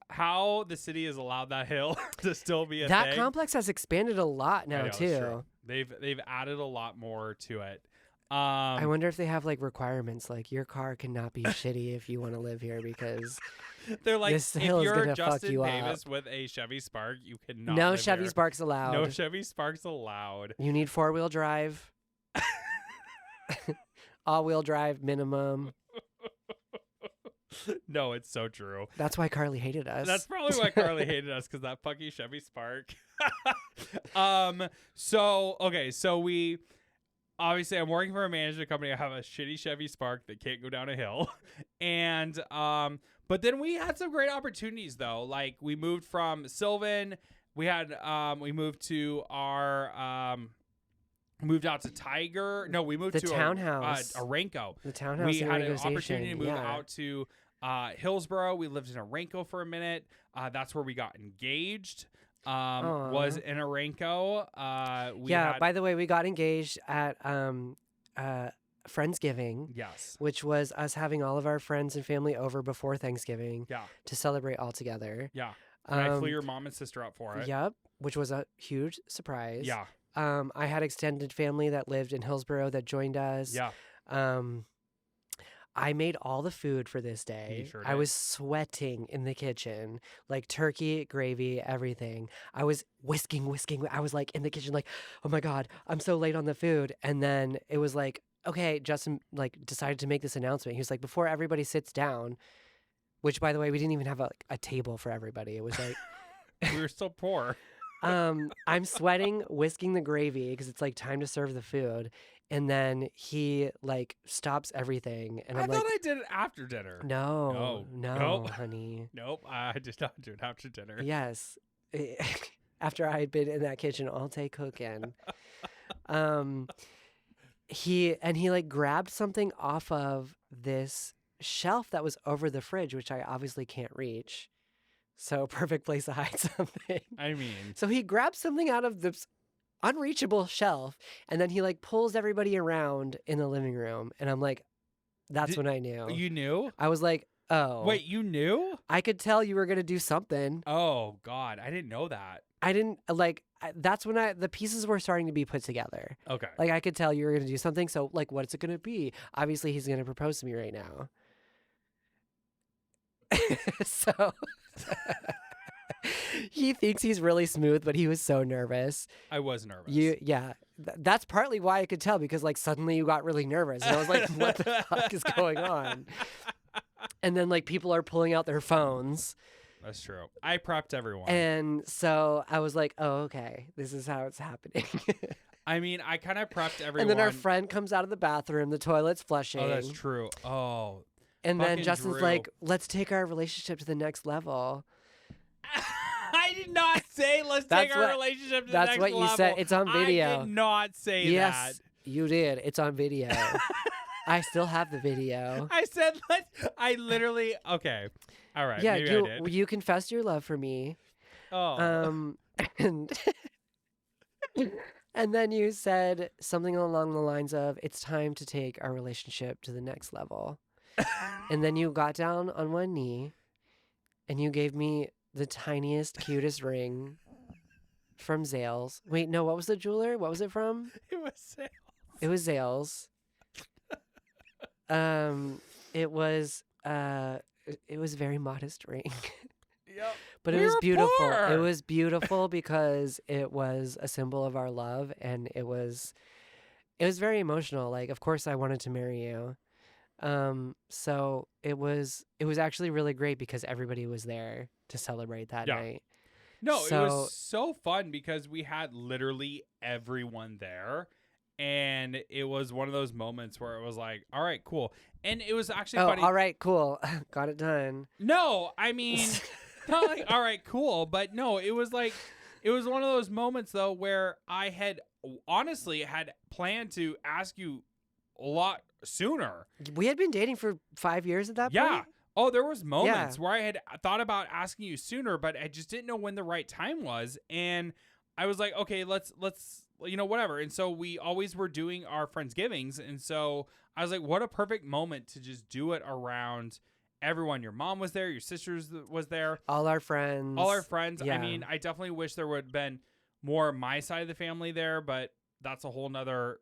S1: how the city has allowed that hill to still be a thing.
S2: That complex has expanded a lot now, too.
S1: They've added a lot more to it.
S2: I wonder if they have like requirements, like your car cannot be shitty if you want to live here, because
S1: they're like,
S2: this
S1: if
S2: hill is
S1: you're
S2: gonna
S1: Justin
S2: fuck you
S1: Davis
S2: up.
S1: with a Chevy Spark, you cannot.
S2: No
S1: live
S2: Chevy
S1: here.
S2: Sparks allowed.
S1: No Chevy Sparks allowed.
S2: You need 4-wheel drive. All-wheel drive minimum.
S1: No, it's so true.
S2: That's why Carly hated us.
S1: That's probably why Carly hated us, because that fucking Chevy Spark. So we obviously, I'm working for a management company. I have a shitty Chevy Spark that can't go down a hill, and but then we had some great opportunities though. Like, we moved from Sylvan. We moved to our moved out to Tiger. No, we moved
S2: the
S1: to
S2: townhouse.
S1: Aranco.
S2: The townhouse.
S1: We had an
S2: organization.
S1: opportunity to move out to Hillsboro. We lived in Aranco for a minute. That's where we got engaged. Was in Aranco.
S2: By the way, we got engaged at Friendsgiving.
S1: Yes.
S2: Which was us having all of our friends and family over before Thanksgiving.
S1: Yeah.
S2: To celebrate all together.
S1: Yeah. And I flew your mom and sister up for it.
S2: Yep. Which was a huge surprise.
S1: Yeah.
S2: I had extended family that lived in Hillsboro that joined us.
S1: Yeah.
S2: I made all the food for this day.
S1: You sure
S2: I
S1: did.
S2: was sweating in the kitchen, like turkey, gravy, everything. I was whisking. I was like in the kitchen, like, oh my God, I'm so late on the food. And then it was like, okay, Justin like decided to make this announcement. He was like, before everybody sits down, which by the way, we didn't even have a table for everybody. It was like,
S1: We were so poor.
S2: I'm sweating, whisking the gravy because it's like time to serve the food. And then he like stops everything. And
S1: I
S2: I'm
S1: thought
S2: like,
S1: I did it after dinner.
S2: no,
S1: Nope.
S2: honey.
S1: Nope, I did not do it after dinner.
S2: Yes. After I had been in that kitchen all day cooking. He like grabbed something off of this shelf that was over the fridge, which I obviously can't reach. So perfect place to hide something.
S1: I mean,
S2: So he grabs something out of this unreachable shelf, and then he like pulls everybody around in the living room. And I'm like, that's when I knew.
S1: you knew?
S2: I was like, oh.
S1: Wait, you knew?
S2: I could tell you were going to do something.
S1: Oh, God, I didn't know that.
S2: I didn't like, that's when the pieces were starting to be put together.
S1: Okay.
S2: Like I could tell you were going to do something. So like, what's it going to be? Obviously he's going to propose to me right now. So he thinks he's really smooth, but he was so nervous.
S1: I was nervous.
S2: That's partly why I could tell, because like suddenly you got really nervous and I was like, what the fuck is going on? And then like people are pulling out their phones.
S1: That's true. I prepped everyone.
S2: And so I was like, oh, okay, this is how it's happening.
S1: I mean, I kind of prepped everyone.
S2: And then our friend comes out of the bathroom, the toilet's flushing.
S1: Oh, that's true. Oh.
S2: And then
S1: fucking
S2: Justin's
S1: Drew.
S2: like, let's take our relationship to the next level.
S1: I did not say let's
S2: That's
S1: take our
S2: what-
S1: relationship to the
S2: that's
S1: next
S2: what you
S1: level.
S2: said. It's on video.
S1: I did not say
S2: Yes,
S1: that.
S2: you did. It's on video. I still have the video.
S1: I said I literally. Okay. All right.
S2: Yeah,
S1: maybe I did.
S2: you confessed your love for me.
S1: Oh.
S2: And and then you said something along the lines of, it's time to take our relationship to the next level. And then you got down on one knee and you gave me the tiniest, cutest ring from Zales. Wait, no, what was the jeweler? What was it from?
S1: It was sales.
S2: It was Zales. It was a very modest ring.
S1: Yep.
S2: But it
S1: We
S2: was
S1: were
S2: beautiful.
S1: poor.
S2: It was beautiful because it was a symbol of our love, and it was very emotional. Like, of course I wanted to marry you. So it was actually really great because everybody was there to celebrate that
S1: Yeah.
S2: night.
S1: No, it
S2: So-
S1: was so fun because we had literally everyone there. And it was one of those moments where it was like, all right, cool. And it was actually
S2: Oh,
S1: funny.
S2: all right, cool. Got it done.
S1: No, I mean, not like, all right, cool. But no, it was like, it was one of those moments, though, where I had honestly had planned to ask you a lot sooner.
S2: We had been dating for 5 years at that
S1: Yeah.
S2: point.
S1: Oh, there was moments where I had thought about asking you sooner, but I just didn't know when the right time was. And I was like, okay, let's whatever. And so we always were doing our Friendsgivings. And so I was like, what a perfect moment to just do it around everyone. Your mom was there. Your sisters was there.
S2: All our friends.
S1: I mean, I definitely wish there would have been more my side of the family there, but that's a whole nother,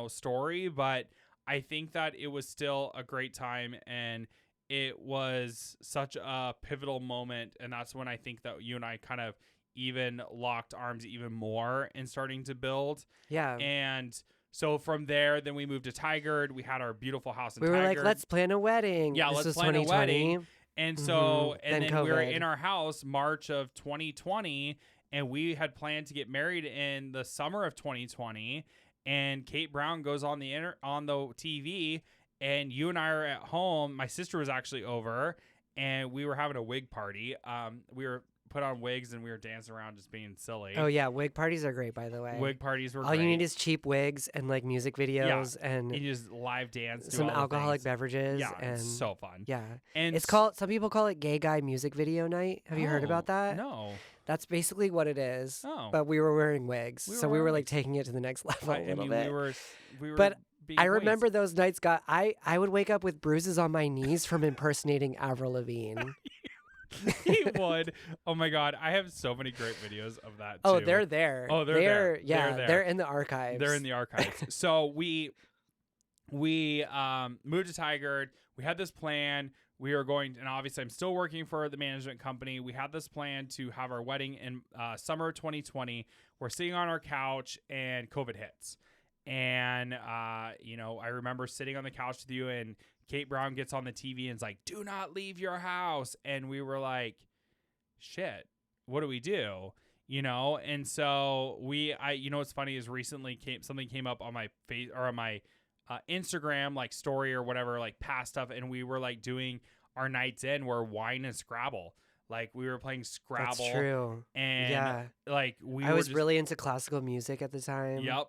S1: story. But I think that it was still a great time, and it was such a pivotal moment. And that's when I think that you and I kind of even locked arms even more and starting to build.
S2: Yeah.
S1: And so from there, then we moved to Tigard. We had our beautiful house in
S2: We were like,
S1: Tigard.
S2: let's plan a wedding.
S1: Yeah,
S2: This
S1: let's
S2: was
S1: plan a
S2: 2020.
S1: wedding. And so, and
S2: Then
S1: then we were
S2: COVID.
S1: in our house March of 2020, and we had planned to get married in the summer of 2020. And Kate Brown goes on the TV, and you and I are at home. My sister was actually over, and we were having a wig party. We were put on wigs, and we were dancing around just being silly.
S2: Oh yeah, wig parties are great, by the way.
S1: Wig parties were
S2: All
S1: great.
S2: you need is cheap wigs and like music videos
S1: and
S2: and
S1: you just live dance, do
S2: some
S1: all the
S2: alcoholic
S1: things.
S2: beverages.
S1: Yeah,
S2: and
S1: it's so fun.
S2: yeah,
S1: And
S2: it's called. Some people call it gay guy music video night. Have you heard about that?
S1: No.
S2: That's basically what it is.
S1: Oh.
S2: But we were wearing wigs,
S1: We were
S2: so we
S1: wearing
S2: were like
S1: wigs.
S2: taking it to the next level a
S1: I
S2: little
S1: mean,
S2: bit.
S1: we were.
S2: But
S1: being
S2: I
S1: queens.
S2: remember those nights I would wake up with bruises on my knees from impersonating Avril Lavigne.
S1: He would. Oh my god, I have so many great videos of that.
S2: Oh,
S1: too.
S2: they're there.
S1: Oh, they're there.
S2: Yeah,
S1: They're there.
S2: they're in the archives.
S1: They're in the archives. So we we moved to Tigard. We had this plan. We are going, and obviously I'm still working for the management company. We had this plan to have our wedding in summer 2020. We're sitting on our couch and COVID hits. And, I remember sitting on the couch with you, and Kate Brown gets on the TV and is like, "Do not leave your house." And we were like, shit, what do we do? And so what's funny is recently something came up on my face or on my Instagram, like story or whatever, like past stuff. And we were like doing our nights in where wine and Scrabble. Like we were playing Scrabble.
S2: That's true.
S1: And
S2: yeah.
S1: like
S2: I was really into classical music at the time.
S1: Yep.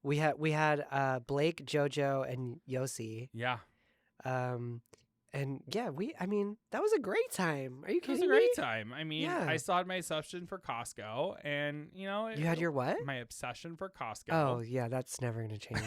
S2: We had Blake, JoJo, and Yossi.
S1: Yeah.
S2: And yeah, that was a great time. Are you kidding me?
S1: It was a great time.
S2: Yeah.
S1: I still had my obsession for Costco, and
S2: You had your what?
S1: My obsession for Costco.
S2: Oh yeah, that's never gonna change.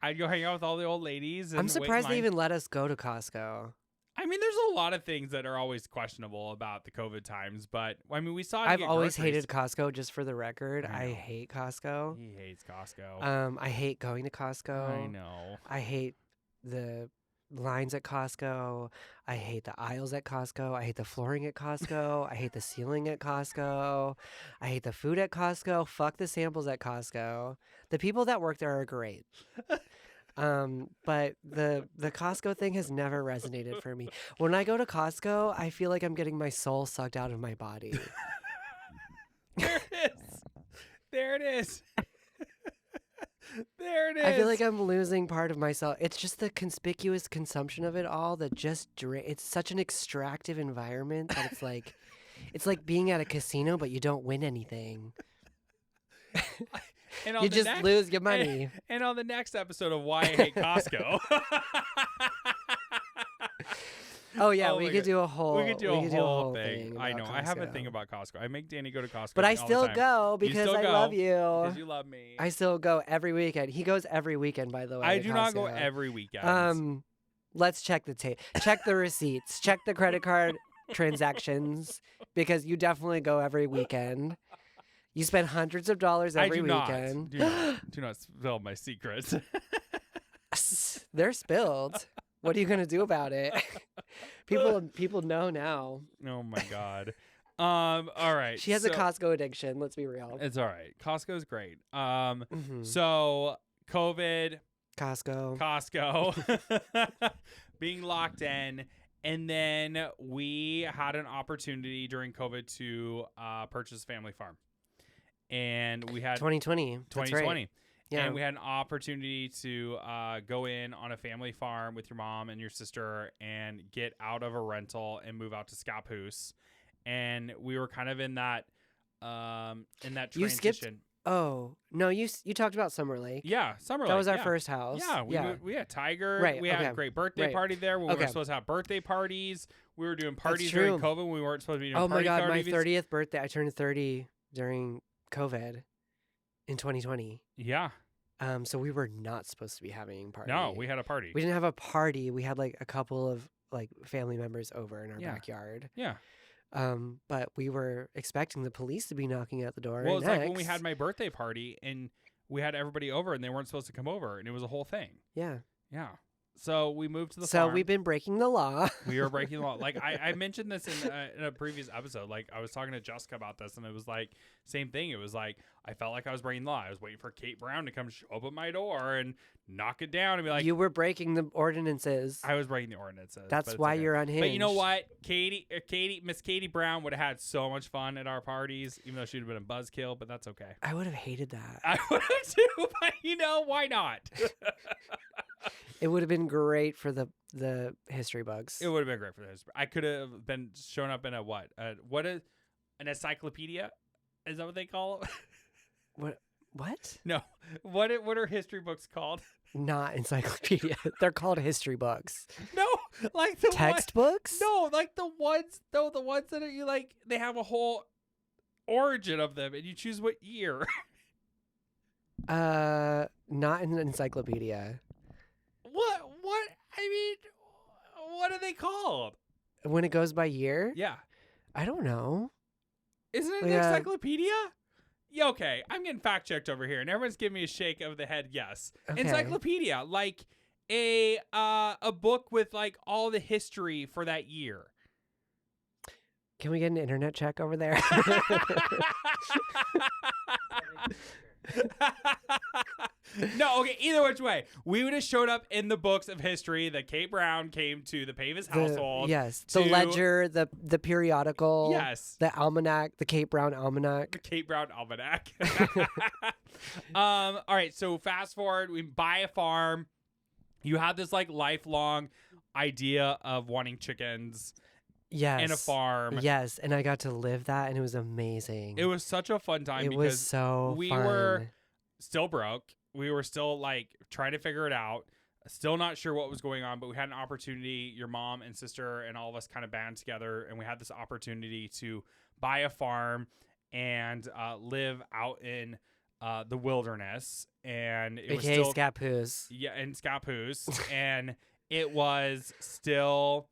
S1: I'd go hang out with all the old ladies. And
S2: I'm surprised they even let us go to Costco.
S1: There's a lot of things that are always questionable about the COVID times, but we saw it.
S2: I've always hated Costco, just for the record.
S1: I
S2: hate Costco.
S1: He hates Costco.
S2: I hate going to Costco.
S1: I know.
S2: I hate the lines at Costco. I hate the aisles at Costco. I hate the flooring at Costco. I hate the ceiling at Costco. I hate the food at Costco. Fuck the samples at Costco. The people that work there are great. But the Costco thing has never resonated for me. When I go to Costco, I feel like I'm getting my soul sucked out of my body.
S1: There it is. There it is. There it is.
S2: I feel like I'm losing part of myself. It's just the conspicuous consumption of it all that just it's such an extractive environment that it's like being at a casino, but you don't win anything. You just lose your money.
S1: And on the next episode of Why I Hate Costco.
S2: Oh yeah, we could do a whole
S1: thing. I know.
S2: Costco.
S1: I have a thing about Costco. I make Danny go to Costco.
S2: But I still go because I love you.
S1: Because you love me.
S2: I still go every weekend. He goes every weekend, by the way.
S1: I do not go every weekend.
S2: Let's check the tape. Check the receipts. Check the credit card transactions, because you definitely go every weekend. You spend hundreds of dollars every weekend.
S1: Do not spill my secrets.
S2: They're spilled. What are you gonna do about it? People know now.
S1: Oh my god. All right.
S2: She has a Costco addiction. Let's be real.
S1: It's all right. Costco's great.
S2: Mm-hmm.
S1: So COVID,
S2: Costco,
S1: being locked in, and then we had an opportunity during COVID to purchase a family farm, and we had
S2: 2020. That's right. Yeah.
S1: And we had an opportunity to go in on a family farm with your mom and your sister and get out of a rental and move out to Scappoose. And we were kind of in that transition.
S2: You skipped. Oh no, you talked about Summer Lake.
S1: Yeah, Summer Lake.
S2: That was our first house.
S1: Yeah, we had Tiger.
S2: Right.
S1: We had a great birthday party there when we were supposed to have birthday parties. We were doing parties during COVID when we weren't supposed to be doing
S2: Oh my God,
S1: parties.
S2: my 30th birthday. I turned 30 during COVID in 2020.
S1: Yeah.
S2: So we were not supposed to be having a party.
S1: No, we had a party.
S2: We didn't have a party. We had like a couple of like family members over in our backyard.
S1: Yeah.
S2: But we were expecting the police to be knocking at the door.
S1: Well, it was like when we had my birthday party and we had everybody over and they weren't supposed to come over, and it was a whole thing.
S2: Yeah.
S1: Yeah. So we moved to the farm.
S2: So we've been breaking the law.
S1: We were breaking the law. Like I mentioned this in a previous episode. Like I was talking to Jessica about this, and it was like same thing. It was like I felt like I was breaking the law. I was waiting for Kate Brown to come show up at my door and knock it down and be like,
S2: "You were breaking the ordinances."
S1: I was breaking the ordinances.
S2: That's why you're unhinged.
S1: But you know what? Miss Katie Brown would have had so much fun at our parties, even though she'd have been a buzzkill. But that's okay.
S2: I would have hated that.
S1: I would have too. But why not?
S2: It would have been great for the history bugs.
S1: It would have been great for the history. I could have been shown up in a what? What is an encyclopedia? Is that what they call it?
S2: What?
S1: No. What are history books called?
S2: Not encyclopedia. They're called history books.
S1: No, like the
S2: textbooks.
S1: No, like the ones that are you like. They have a whole origin of them, and you choose what year.
S2: Not an encyclopedia.
S1: What? I mean, what are they called?
S2: When it goes by year?
S1: Yeah.
S2: I don't know.
S1: Isn't it an encyclopedia? Yeah, okay, I'm getting fact checked over here, and everyone's giving me a shake of the head. Yes,
S2: Okay.
S1: encyclopedia, like a book with like all the history for that year.
S2: Can we get an internet check over there?
S1: No, okay, either which way, we would have showed up in the books of history that Kate Brown came to the Pavis household.
S2: Yes, the ledger, the periodical,
S1: Yes,
S2: the almanac, the Kate Brown almanac.
S1: the Kate Brown almanac. All right, so fast forward, we buy a farm. You had this like lifelong idea of wanting chickens
S2: Yes.
S1: in a farm.
S2: Yes, and I got to live that, and it was amazing.
S1: It was such a fun time
S2: It
S1: because
S2: was so
S1: we
S2: fun.
S1: were still broke. We were still like trying to figure it out. Still not sure what was going on, but we had an opportunity. Your mom and sister and all of us kind of band together, and we had this opportunity to buy a farm and live out in the wilderness. And it
S2: AKA
S1: was still
S2: Scappoose.
S1: Yeah, in Scappoose, and it was still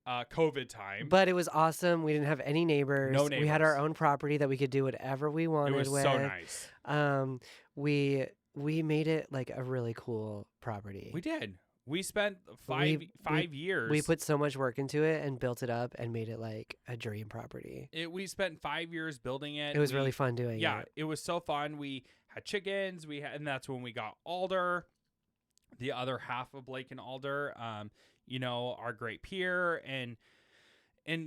S1: COVID time.
S2: But it was awesome. We didn't have any neighbors.
S1: No
S2: We had our
S1: neighbors.
S2: own property that we could do whatever we wanted
S1: It was
S2: with.
S1: so nice.
S2: We made it like a really cool property.
S1: We did. We spent five years.
S2: We put so much work into it and built it up and made it like a dream property.
S1: We spent 5 years building it.
S2: It was really fun doing
S1: Yeah,
S2: it.
S1: it was so fun. We had chickens. And that's when we got Alder, the other half of Blake and Alder. Our great peer, and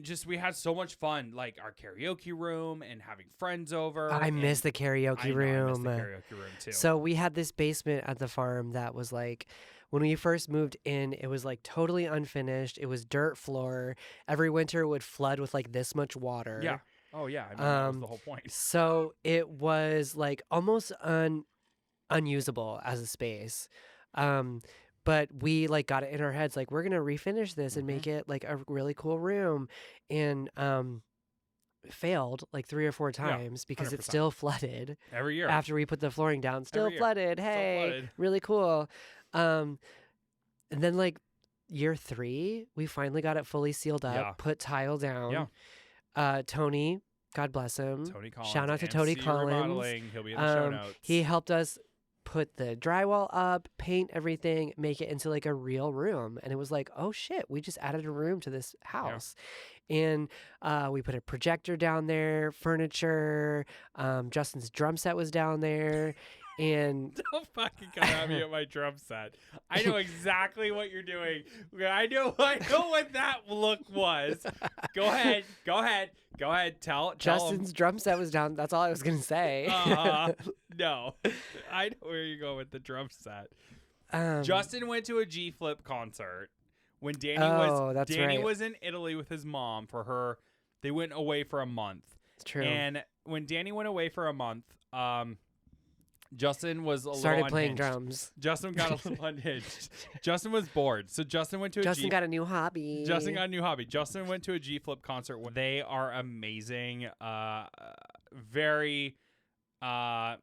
S1: just we had so much fun, like our karaoke room and having friends over.
S2: I miss the karaoke room.
S1: I miss the karaoke room too.
S2: So we had this basement at the farm that was like, when we first moved in, it was like totally unfinished. It was dirt floor. Every winter it would flood with like this much water.
S1: Yeah. Oh yeah. I mean, that was the whole point.
S2: So it was like almost unusable as a space. But we like got it in our heads, like we're gonna refinish this and make it like a really cool room, and failed like 3 or 4 times because it
S1: 100%.
S2: still flooded
S1: Every year.
S2: after we put the flooring down. Still
S1: Every year.
S2: flooded.
S1: Still
S2: Hey,
S1: flooded.
S2: really cool. And then like year 3, we finally got it fully sealed up,
S1: Yeah.
S2: put tile down.
S1: Yeah.
S2: Tony, God bless him.
S1: Tony Collins.
S2: Shout out to Tony
S1: MC
S2: Collins.
S1: Remodeling. He'll be in the show notes.
S2: He helped us put the drywall up, paint everything, make it into like a real room. And it was like, oh shit, we just added a room to this house. And we put a projector down there, furniture. Justin's drum set was down there. And
S1: Don't fucking come at me at my drum set. I know exactly what you're doing. I know what that look was. Go ahead. Tell
S2: Justin's drum set was down. That's all I was going to say.
S1: No. I know where you're going with the drum set.
S2: Um,
S1: Justin went to a G Flip concert when Danny
S2: that's right.
S1: was in Italy with his mom for her. They went away for a month.
S2: It's true.
S1: And when Danny went away for a month, Justin was a
S2: Started
S1: little
S2: playing
S1: unhinged.
S2: drums.
S1: Justin got a little unhinged. Justin was bored. So Justin went to a
S2: Justin
S1: G
S2: got a new hobby.
S1: Justin got a new hobby. Justin went to a G Flip concert. They are amazing. Very I'm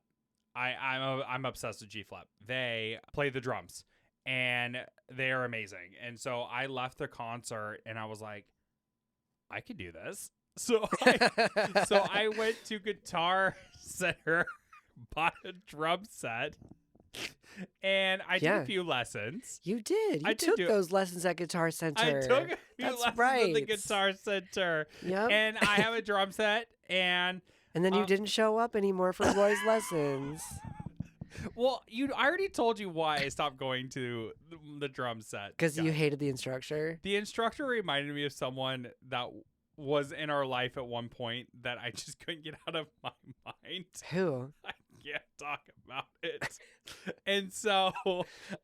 S1: obsessed with G Flip. They play the drums and they are amazing. And so I left the concert and I was like, I could do this. So I went to Guitar Center, bought a drum set, and I did a few lessons.
S2: You did. You took those lessons at Guitar Center.
S1: I took a few
S2: That's
S1: lessons
S2: right.
S1: at the Guitar Center.
S2: Yep.
S1: And I have a drum set, and
S2: then you didn't show up anymore for Roy's lessons.
S1: well, I already told you why I stopped going to the drum set.
S2: Because you hated the instructor?
S1: The instructor reminded me of someone that was in our life at one point that I just couldn't get out of my mind.
S2: Who?
S1: I can't talk about it. And so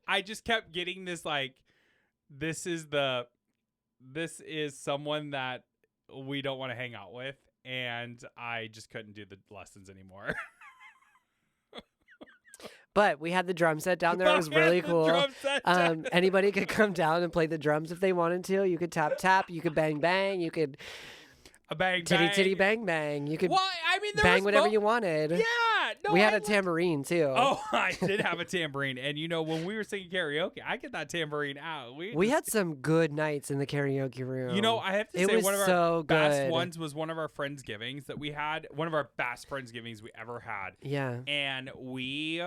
S1: I just kept getting this like, this is someone that we don't want to hang out with. And I just couldn't do the lessons anymore.
S2: But we had the drum set down there. It was really cool. Anybody could come down and play the drums if they wanted to. You could tap tap. You could bang bang. You could
S1: a bang
S2: titty
S1: bang.
S2: titty bang bang. You could
S1: Well, I mean, there
S2: bang
S1: was
S2: whatever you wanted.
S1: Yeah, No,
S2: we had a tambourine too.
S1: Oh, I did have a tambourine. And, when we were singing karaoke, I get that tambourine out.
S2: We had some good nights in the karaoke room.
S1: I have to
S2: it
S1: say,
S2: was
S1: one of our
S2: so
S1: best
S2: good.
S1: ones was one of our Friendsgivings that we had. One of our best Friendsgivings we ever had.
S2: Yeah.
S1: And we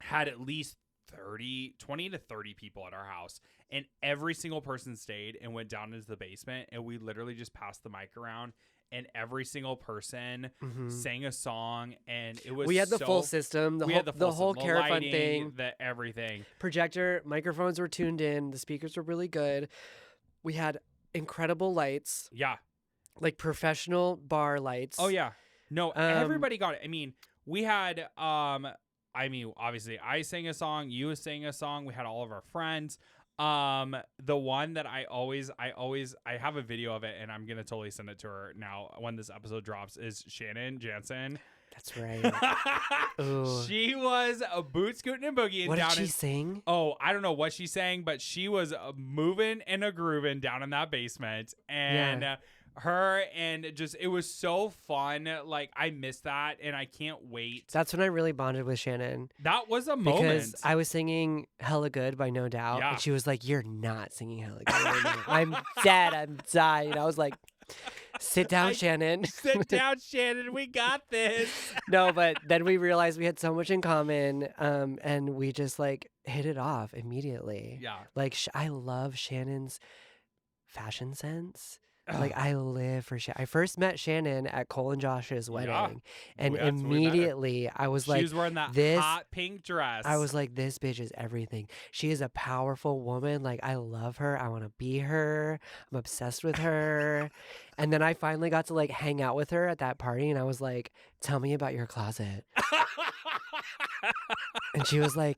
S1: had at least 20 to 30 people at our house. And every single person stayed and went down into the basement. And we literally just passed the mic around. And every single person sang a song, and it was
S2: we had the full system, the whole caravan
S1: lighting,
S2: thing,
S1: everything.
S2: Projector, microphones were tuned in, the speakers were really good. We had incredible lights.
S1: Yeah,
S2: like professional bar lights.
S1: Oh yeah, no, everybody got it. I mean, we had obviously I sang a song, you sang a song. We had all of our friends. The one that I have a video of it, and I'm gonna totally send it to her now when this episode drops, is Shannon Jansen.
S2: That's right. Ooh.
S1: She was a boot scooting and boogieing.
S2: What did she sing?
S1: Oh, I don't know what she sang, but she was moving and a grooving down in that basement, and her and just it was so fun. Like I miss that, and I can't wait.
S2: That's when I really bonded with Shannon.
S1: That was a moment
S2: because I was singing "Hella Good" by No Doubt, and she was like, "You're not singing "Hella Good." I'm dead. I'm dying. I was like, "Sit down, Shannon.
S1: Sit down, Shannon. We got this."
S2: No, but then we realized we had so much in common, and we just like hit it off immediately.
S1: Yeah,
S2: like I love Shannon's fashion sense. Like I live for Shannon. I first met Shannon at Cole and Josh's wedding, and immediately I was like,
S1: she was wearing that hot pink dress.
S2: I was like, this bitch is everything. She is a powerful woman. Like I love her. I want to be her. I'm obsessed with her. And then I finally got to like hang out with her at that party, and I was like, tell me about your closet. And she was like,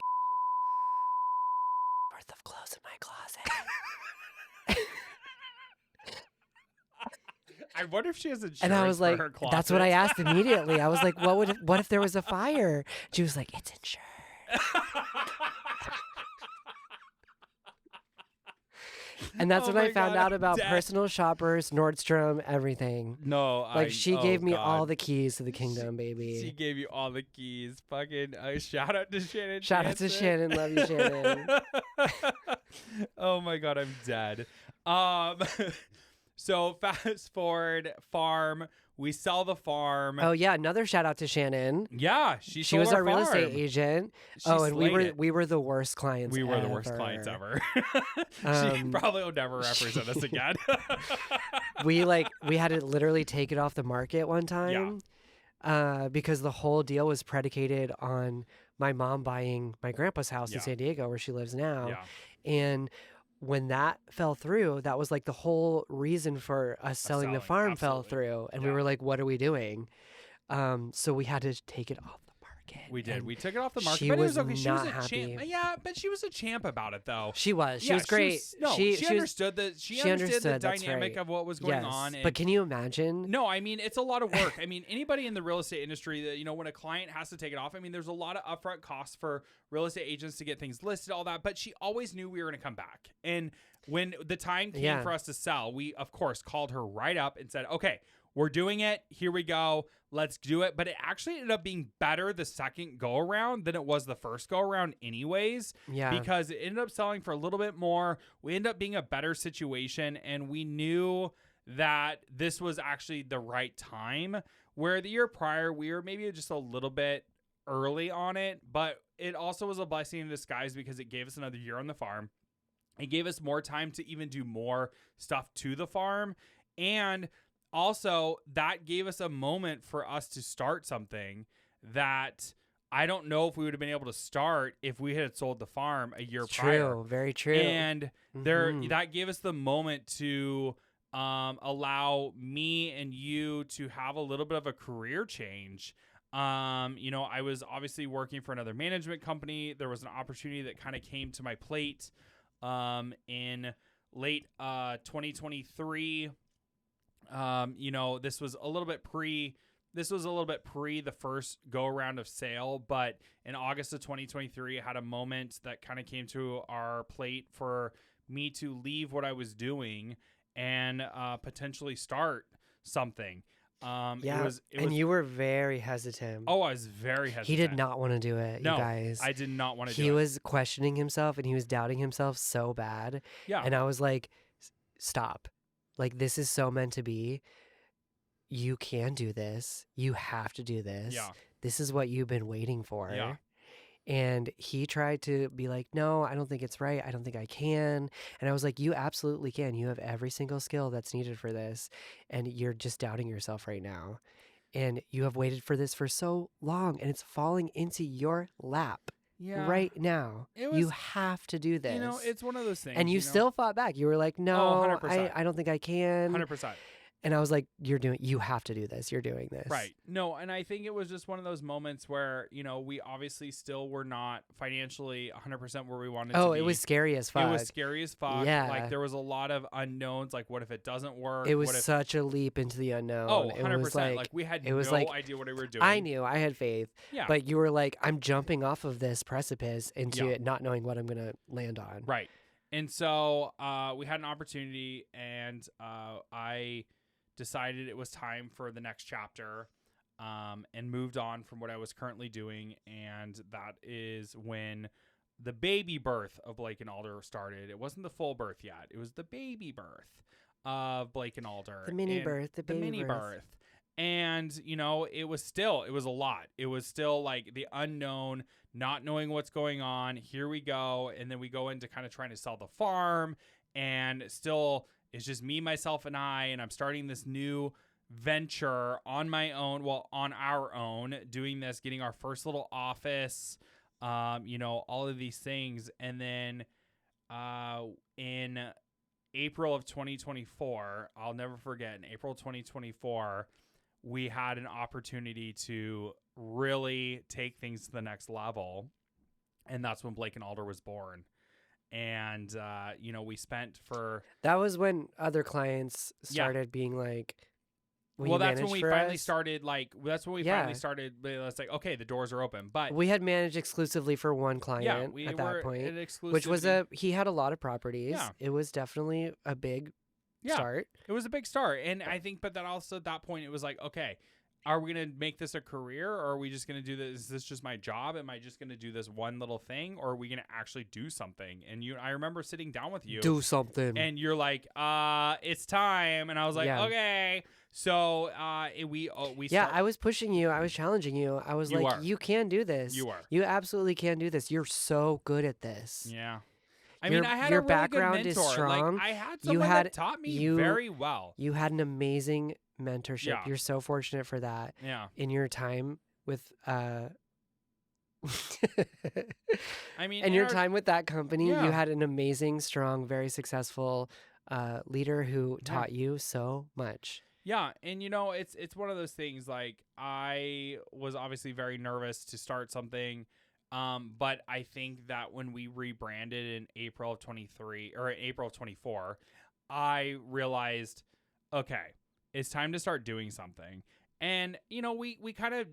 S2: worth of clothes in my closet.
S1: I wonder if she has insurance.
S2: And I was like,
S1: for her closet.
S2: that's what I asked immediately. I was like, what if there was a fire? She was like, it's insured. And that's when I found out about personal shoppers, Nordstrom, everything.
S1: No,
S2: like she gave me all the keys to the kingdom, baby.
S1: She gave you all the keys. Fucking shout out to Shannon.
S2: Shout out to Shannon. Love you, Shannon.
S1: Oh my God, I'm dead. So fast forward, farm. We sell the farm.
S2: Oh yeah, another shout out to Shannon.
S1: Yeah, she
S2: was our
S1: farm.
S2: real estate agent. And we were the worst clients.
S1: We were the worst clients ever. She probably will never represent us again.
S2: we had to literally take it off the market one time. Yeah. Because the whole deal was predicated on my mom buying my grandpa's house in San Diego, where she lives now. Yeah. And when that fell through, that was like the whole reason for us selling the farm fell through. And we were like, what are we doing? So we had to take it off the market.
S1: We did. We took it off the market, but it was okay. She was a champ. Yeah, but she was a champ about it, though.
S2: She was. She was great.
S1: She understood the dynamic of what was going on.
S2: But can you imagine?
S1: No, I mean, it's a lot of work. I mean, anybody in the real estate industry that, when a client has to take it off, I mean, there's a lot of upfront costs for real estate agents to get things listed, all that. But she always knew we were going to come back. And when the time came for us to sell, we, of course, called her right up and said, okay, we're doing it. Here we go. Let's do it. But it actually ended up being better the second go around than it was the first go around anyways. Yeah. Because it ended up selling for a little bit more. We ended up being a better situation. And we knew that this was actually the right time, where the year prior, we were maybe just a little bit early on it. But it also was a blessing in disguise because it gave us another year on the farm. It gave us more time to even do more stuff to the farm. And also, that gave us a moment for us to start something that I don't know if we would have been able to start if we had sold the farm a year prior.
S2: True, very true.
S1: And that gave us the moment to allow me and you to have a little bit of a career change. I was obviously working for another management company. There was an opportunity that kind of came to my plate in late 2023. This was a little bit pre the first go around of sale, but in August of 2023, I had a moment that kind of came to our plate for me to leave what I was doing and potentially start something.
S2: Yeah,
S1: It was,
S2: and you were very hesitant.
S1: oh, I was very hesitant.
S2: He did not want to do it,
S1: No,
S2: you guys.
S1: I did not want to do
S2: He
S1: it.
S2: was questioning himself and he was doubting himself so bad.
S1: Yeah.
S2: And I was like, stop. Like, this is so meant to be. You can do this. You have to do this.
S1: Yeah.
S2: This is what you've been waiting for.
S1: Yeah.
S2: And he tried to be like, no, I don't think it's right. I don't think I can. And I was like, you absolutely can. You have every single skill that's needed for this. And you're just doubting yourself right now. And you have waited for this for so long and it's falling into your lap right now. You have to do this.
S1: You know, it's one of those things.
S2: And you still fought back. You were like, no,
S1: 100%.
S2: I don't think I can.
S1: 100%.
S2: And I was like, you have to do this. You're doing this.
S1: Right. No, and I think it was just one of those moments where, you know, we obviously still were not financially 100% where we wanted to be.
S2: Oh, it was scary as fuck.
S1: It was scary as fuck.
S2: Yeah.
S1: Like, there was a lot of unknowns. Like, what if it doesn't work?
S2: It was such a leap into the unknown.
S1: Oh,
S2: It
S1: 100%.
S2: was
S1: Like, we had no idea what we were doing.
S2: I knew. I had faith.
S1: Yeah.
S2: But you were like, I'm jumping off of this precipice into
S1: Yeah.
S2: it, not knowing what I'm going to land on.
S1: Right. And so we had an opportunity, and I decided it was time for the next chapter, and moved on from what I was currently doing. And that is when the baby birth of Blake and Alder started. It wasn't the full birth yet. It was the baby birth of Blake and Alder.
S2: The mini birth, the baby
S1: mini birth. And, you know, it was a lot. It was still like the unknown, not knowing what's going on. Here we go. And then we go into kind of trying to sell the farm, and still it's just me, myself, and I'm starting this new venture on my own, well, on our own, doing this, getting our first little office, you know, all of these things. And then in April of 2024, I'll never forget, in April 2024, we had an opportunity to really take things to the next level. And that's when Blake and Alder was born. And, you know, we spent for...
S2: That was when other clients started being like,
S1: well, that's when we finally started, like, finally started, it's like, okay, the doors are open. But
S2: we had managed exclusively for one client at that point, which was he had a lot of properties.
S1: Yeah.
S2: It was definitely a big start.
S1: It was a big start. And I think, but that also at that point, it was like, okay, are we going to make this a career, or are we just going to do this? Is this just my job? Am I just going to do this one little thing, or are we going to actually do something? And I remember sitting down with you.
S2: Do something.
S1: And you're like, it's time. And I was like, okay. So we
S2: I was pushing you. I was challenging you. I was like, you can do this.
S1: You are.
S2: You absolutely can do this. You're so good at this.
S1: Yeah. I mean, I had
S2: your
S1: a really
S2: background
S1: good mentor.
S2: is strong.
S1: Like, I had someone that taught me very well.
S2: You had an amazing mentorship.
S1: Yeah.
S2: You're so fortunate for that.
S1: Yeah.
S2: In your time with
S1: I mean,
S2: in your time with that company, you had an amazing, strong, very successful leader who taught you so much.
S1: Yeah, and you know, it's one of those things. Like, I was obviously very nervous to start something, but I think that when we rebranded in April of 23 or April of 24, I realized, okay, it's time to start doing something. And you know, we kind of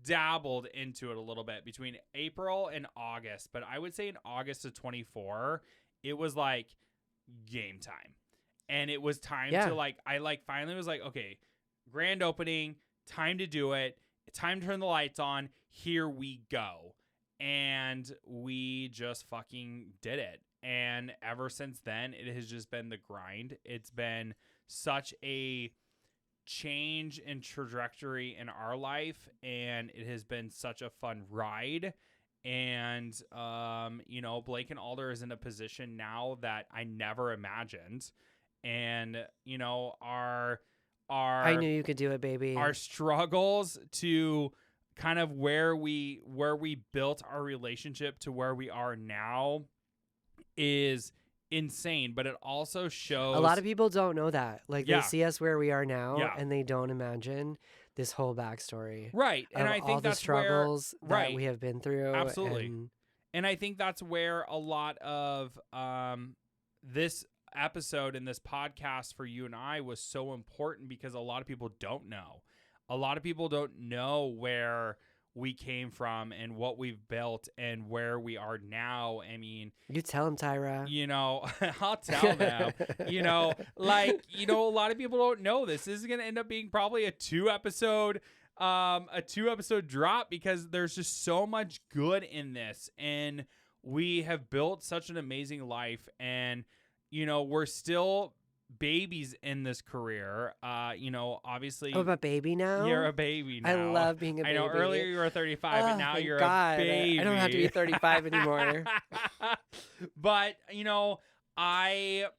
S1: dabbled into it a little bit between April and August, but I would say in August of 24, it was like game time. And it was time to I finally was like, okay, grand opening, time to do it. Time to turn the lights on. Here we go. And we just fucking did it. And ever since then, it has just been the grind. It's been such a change in trajectory in our life, and it has been such a fun ride. And, you know, Blake and Alder is in a position now that I never imagined. And, you know, I
S2: knew you could do it, baby.
S1: Our struggles to kind of where we built our relationship to where we are now is insane, but it also shows
S2: a lot of people don't know that. Like, they see us where we are now and they don't imagine this whole backstory.
S1: Right. And I think
S2: all
S1: that's
S2: the struggles
S1: where,
S2: that we have been through.
S1: Absolutely. And I think that's where a lot of this episode and this podcast for you and I was so important, because a lot of people don't know. A lot of people don't know where we came from and what we've built and where we are now. I mean,
S2: You tell him, Tyra.
S1: you know, I'll tell them, you know, like, you know, a lot of people don't know this. This is going to end up being probably a two episode drop because there's just so much good in this. And we have built such an amazing life, and, you know, we're still babies in this career. You know, obviously.
S2: Oh, I'm a baby now?
S1: You're a baby now.
S2: I love being a baby.
S1: I know earlier you were 35 and now
S2: thank
S1: you're
S2: God.
S1: a baby.
S2: I don't have to be 35 anymore.
S1: But, you know, I'm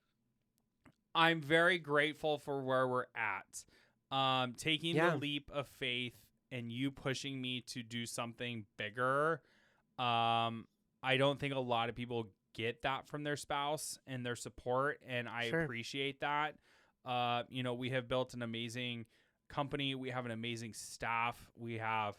S1: very grateful for where we're at. Taking the leap of faith and you pushing me to do something bigger. I don't think a lot of people get that from their spouse and their support, and I appreciate that. You know, we have built an amazing company. We have an amazing staff. We have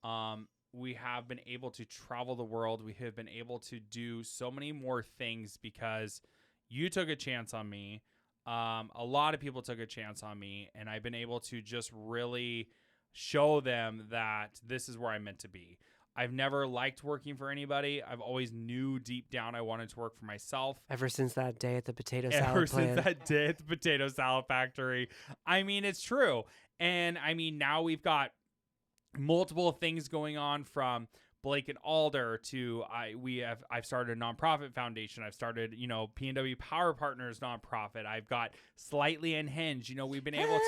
S1: been able to travel the world. We have been able to do so many more things because you took a chance on me. A lot of people took a chance on me, and I've been able to just really show them that this is where I'm meant to be. I've never liked working for anybody. I've always knew deep down I wanted to work for myself.
S2: Ever since that day at the potato salad plant.
S1: Since that day at the potato salad factory. I mean, it's true. And I mean, now we've got multiple things going on, from Blake and Alder to I've started a nonprofit foundation. I've started, you know, P&W Power Partners nonprofit. I've got Slightly Unhinged. You know, we've been able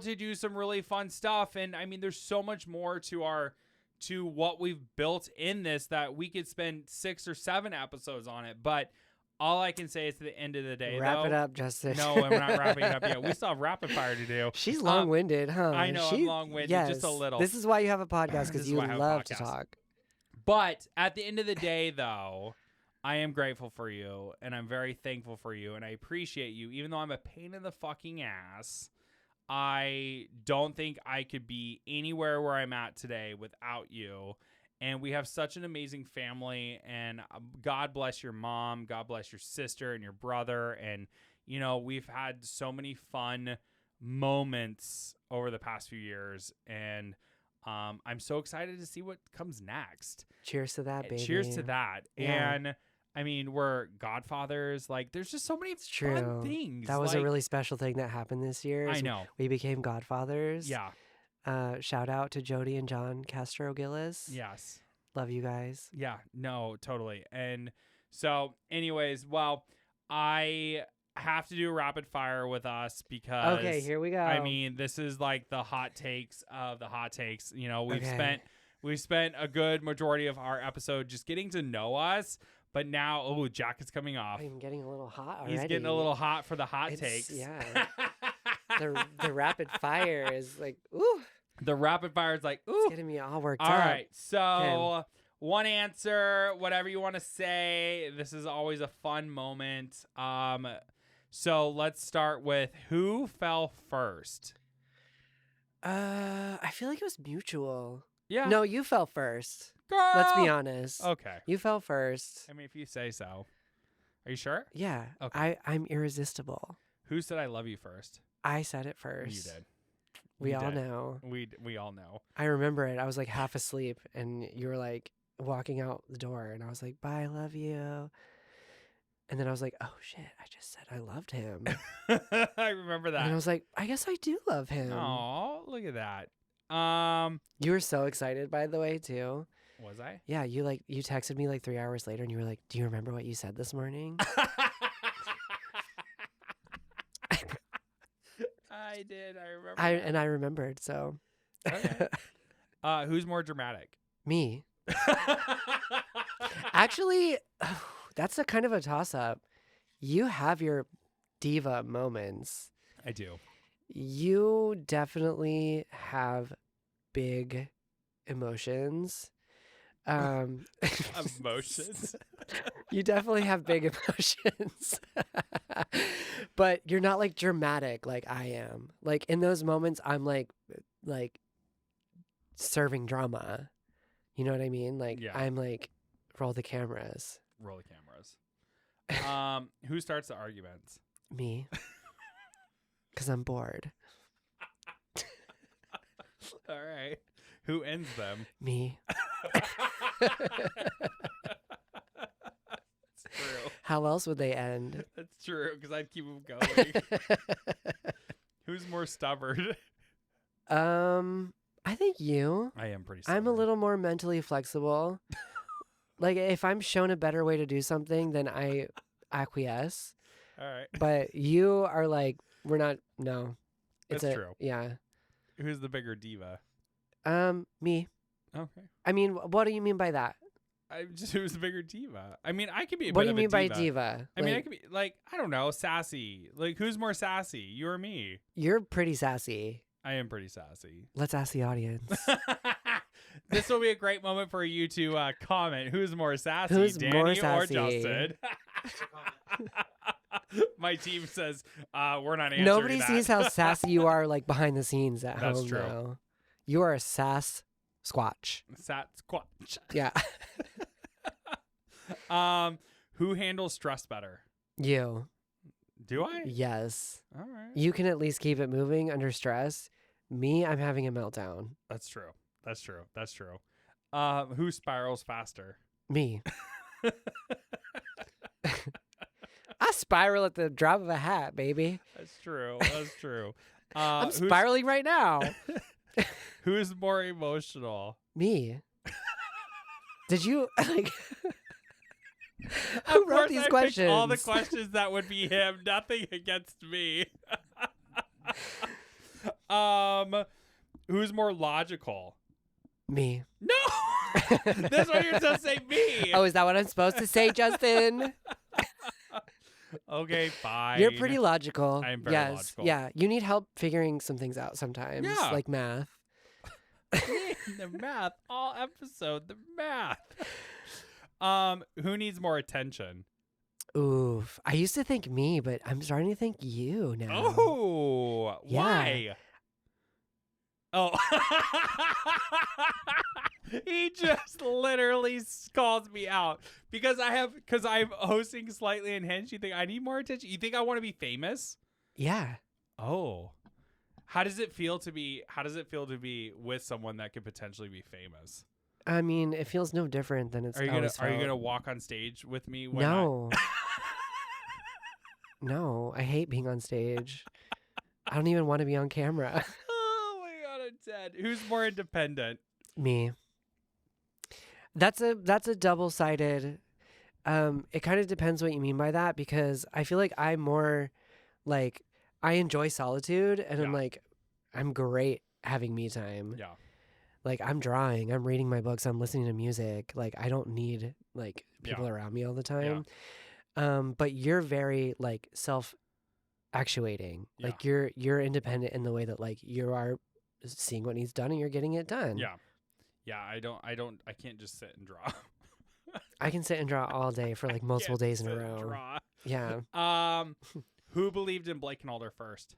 S1: to do some really fun stuff. And I mean, there's so much more to what we've built in this that we could spend 6 or 7 episodes on it. But all I can say is, to the end of the day,
S2: wrap it up, Justin.
S1: No, we're not wrapping it up yet. We still have rapid fire to do.
S2: She's long-winded, huh?
S1: I know, I'm long-winded, just a little.
S2: This is why you have a podcast, because you love to talk.
S1: But at the end of the day, though, I am grateful for you, and I'm very thankful for you, and I appreciate you. Even though I'm a pain in the fucking ass, I don't think I could be anywhere where I'm at today without you. And we have such an amazing family, and God bless your mom, God bless your sister and your brother. And, you know, we've had so many fun moments over the past few years, and I'm so excited to see what comes next.
S2: Cheers to that, baby.
S1: Cheers to that.
S2: Yeah.
S1: And I mean, we're godfathers. Like, there's just so many fun things.
S2: That was a really special thing that happened this year.
S1: I know.
S2: We became godfathers.
S1: Yeah.
S2: Shout out to Jody and John Castro Gillis.
S1: Yes.
S2: Love you guys.
S1: Yeah. No, totally. And so, anyways, well, I have to do rapid fire with us because
S2: okay, here we go.
S1: I mean, this is like the hot takes of the hot takes. You know, we've spent a good majority of our episode just getting to know us. But now, jacket's coming off.
S2: I'm getting a little hot already.
S1: He's getting a little hot for the hot takes.
S2: Yeah. the rapid fire is like, ooh.
S1: The rapid fire is like, ooh.
S2: It's getting me all worked up.
S1: All right. So, one answer, whatever you want to say. This is always a fun moment. So let's start with, who fell first?
S2: I feel like it was mutual.
S1: Yeah.
S2: No, you fell first.
S1: Girl.
S2: Let's be honest.
S1: Okay.
S2: You fell first.
S1: I mean, if you say so. Are you sure?
S2: Yeah.
S1: Okay.
S2: I'm irresistible.
S1: Who said I love you first?
S2: I said it first.
S1: You did.
S2: We all know.
S1: We all know.
S2: I remember it. I was like half asleep, and you were like walking out the door, and I was like, bye, I love you. And then I was like, oh shit, I just said I loved him.
S1: I remember that.
S2: And I was like, I guess I do love him.
S1: Oh, look at that.
S2: You were so excited, by the way, too.
S1: Was I?
S2: Yeah, you texted me like 3 hours later, and you were like, do you remember what you said this morning?
S1: I did. I remember.
S2: And I remembered, so.
S1: Okay. Who's more dramatic?
S2: Me. Actually, that's a kind of a toss-up. You have your diva moments.
S1: I do.
S2: You definitely have big emotions.
S1: Emotions.
S2: You definitely have big emotions. But you're not like dramatic like I am. Like in those moments I'm like serving drama. You know what I mean? Like I'm like, roll the cameras.
S1: Roll the cameras. Who starts the arguments?
S2: Me. 'Cause I'm bored.
S1: All right. Who ends them?
S2: Me.
S1: It's true.
S2: How else would they end?
S1: That's true, because I'd keep them going. Who's more stubborn?
S2: I think you.
S1: I am pretty stubborn.
S2: I'm a little more mentally flexible. Like, if I'm shown a better way to do something, then I acquiesce.
S1: All right.
S2: But you are like, we're not, no.
S1: That's true.
S2: Yeah.
S1: Who's the bigger diva?
S2: Me.
S1: Okay.
S2: I mean, what do you mean by that?
S1: Who's the bigger diva? I mean, I could be a
S2: What
S1: bit
S2: do you
S1: of a
S2: mean by
S1: diva.
S2: diva?
S1: I mean, I could be, like, I don't know, sassy. Like, who's more sassy, you or me?
S2: You're pretty sassy.
S1: I am pretty sassy.
S2: Let's ask the audience.
S1: This will be a great moment for you to comment. Who's more sassy,
S2: Who's
S1: Danny
S2: more
S1: or
S2: sassy?
S1: Justin? My team says we're not answering
S2: Nobody
S1: that.
S2: sees how sassy you are, like, behind the scenes at
S1: That's
S2: home
S1: true.
S2: now. You are a sass squatch.
S1: Sat squatch.
S2: Yeah.
S1: Who handles stress better?
S2: You.
S1: Do I?
S2: Yes.
S1: All right.
S2: You can at least keep it moving under stress. Me, I'm having a meltdown.
S1: That's true. That's true. That's true. Who spirals faster?
S2: Me. I spiral at the drop of a hat, baby.
S1: That's true. That's true.
S2: I'm
S1: who's-
S2: spiraling right now.
S1: Who's more emotional?
S2: Me. Did you like?
S1: Of
S2: Who wrote
S1: course
S2: these
S1: I picked
S2: questions?
S1: all the questions that would be him. Nothing against me. Who's more logical?
S2: Me.
S1: No. This one you're supposed to say me.
S2: Oh, is that what I'm supposed to say, Justin?
S1: Okay, fine.
S2: You're pretty logical.
S1: I am very
S2: yes.
S1: logical.
S2: Yeah. You need help figuring some things out sometimes.
S1: Yeah.
S2: Like math.
S1: The math, all episode, the math. Who needs more attention?
S2: Oof. I used to think me, but I'm starting to think you now.
S1: Oh,
S2: Yeah.
S1: why? Oh, he just literally calls me out because I'm hosting Slightly Unhinged. You think I need more attention? You think I want to be famous?
S2: Yeah.
S1: Oh, how does it feel to be with someone that could potentially be famous?
S2: I mean, it feels no different than it's
S1: Are you
S2: always
S1: gonna
S2: felt.
S1: walk on stage with me? When
S2: No. No, I hate being on stage. I don't even want to be on camera.
S1: Oh my god, I'm dead. Who's more independent?
S2: Me. That's a double-sided. It kind of depends what you mean by that, because I feel like I'm more like I enjoy solitude, and
S1: Yeah.
S2: I'm great having me time.
S1: Yeah.
S2: Like, I'm drawing, I'm reading my books, I'm listening to music. Like, I don't need like people around me all the time. But you're very like self-actuating.
S1: Yeah.
S2: Like you're independent in the way that like you are seeing what needs done and you're getting it done.
S1: Yeah. Yeah, I can't just sit and draw.
S2: I can sit and draw all day for like multiple
S1: Can't
S2: days in a
S1: sit and
S2: row.
S1: draw.
S2: Yeah.
S1: Who believed in Blake and Alder first?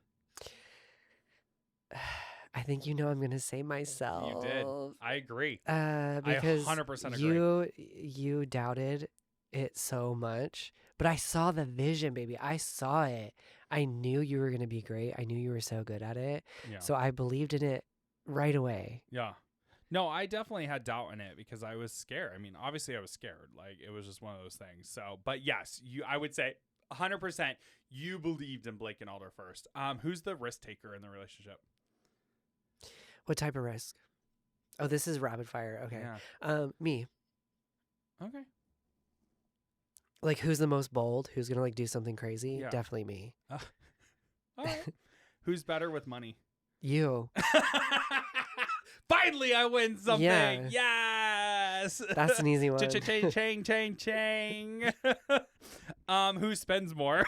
S2: I think I'm gonna say myself.
S1: You did. I agree.
S2: Because
S1: 100% agree.
S2: you doubted it so much, but I saw the vision, baby. I saw it. I knew you were gonna be great. I knew you were so good at it.
S1: Yeah.
S2: So I believed in it right away.
S1: Yeah. No, I definitely had doubt in it because I was scared. I mean, obviously I was scared. Like, it was just one of those things. So, but yes, I would say 100% you believed in Blake and Alder first. Who's the risk taker in the relationship?
S2: What type of risk? Oh, this is rapid fire. Okay.
S1: Yeah.
S2: Me.
S1: Okay.
S2: Like, who's the most bold? Who's gonna like do something crazy?
S1: Yeah.
S2: Definitely me.
S1: All right. Who's better with money?
S2: You.
S1: Finally, I win something.
S2: Yeah.
S1: Yes.
S2: That's an easy one.
S1: Chang, chang, chang. Who spends more?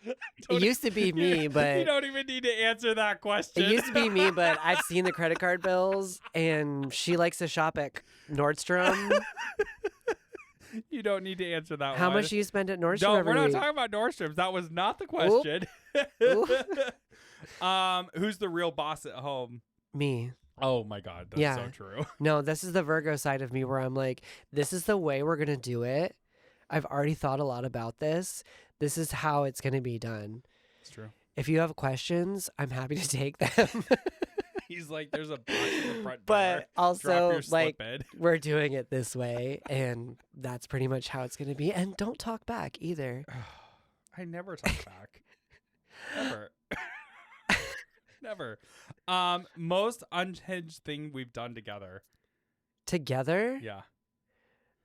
S2: It used to be me, but
S1: you don't even need to answer that question.
S2: it used to be me, but I've seen the credit card bills, and she likes to shop at Nordstrom.
S1: You don't need to answer that
S2: How
S1: one.
S2: much do you spend at Nordstrom
S1: No,
S2: every
S1: we're not
S2: week?
S1: talking about Nordstrom's. That was not the question. Who's the real boss at home?
S2: Me.
S1: Oh my God, that's
S2: Yeah.
S1: so true.
S2: No, this is the Virgo side of me where I'm like, this is the way we're gonna do it. I've already thought a lot about this. This is how it's gonna be done.
S1: It's true.
S2: If you have questions, I'm happy to take them.
S1: He's like, there's a box in the front door.
S2: But
S1: Drop
S2: also,
S1: your
S2: like,
S1: slip in.
S2: we're doing it this way, and that's pretty much how it's going to be. And don't talk back either.
S1: I never talk back. Never. Never. Most unhinged thing we've done together.
S2: Together?
S1: Yeah.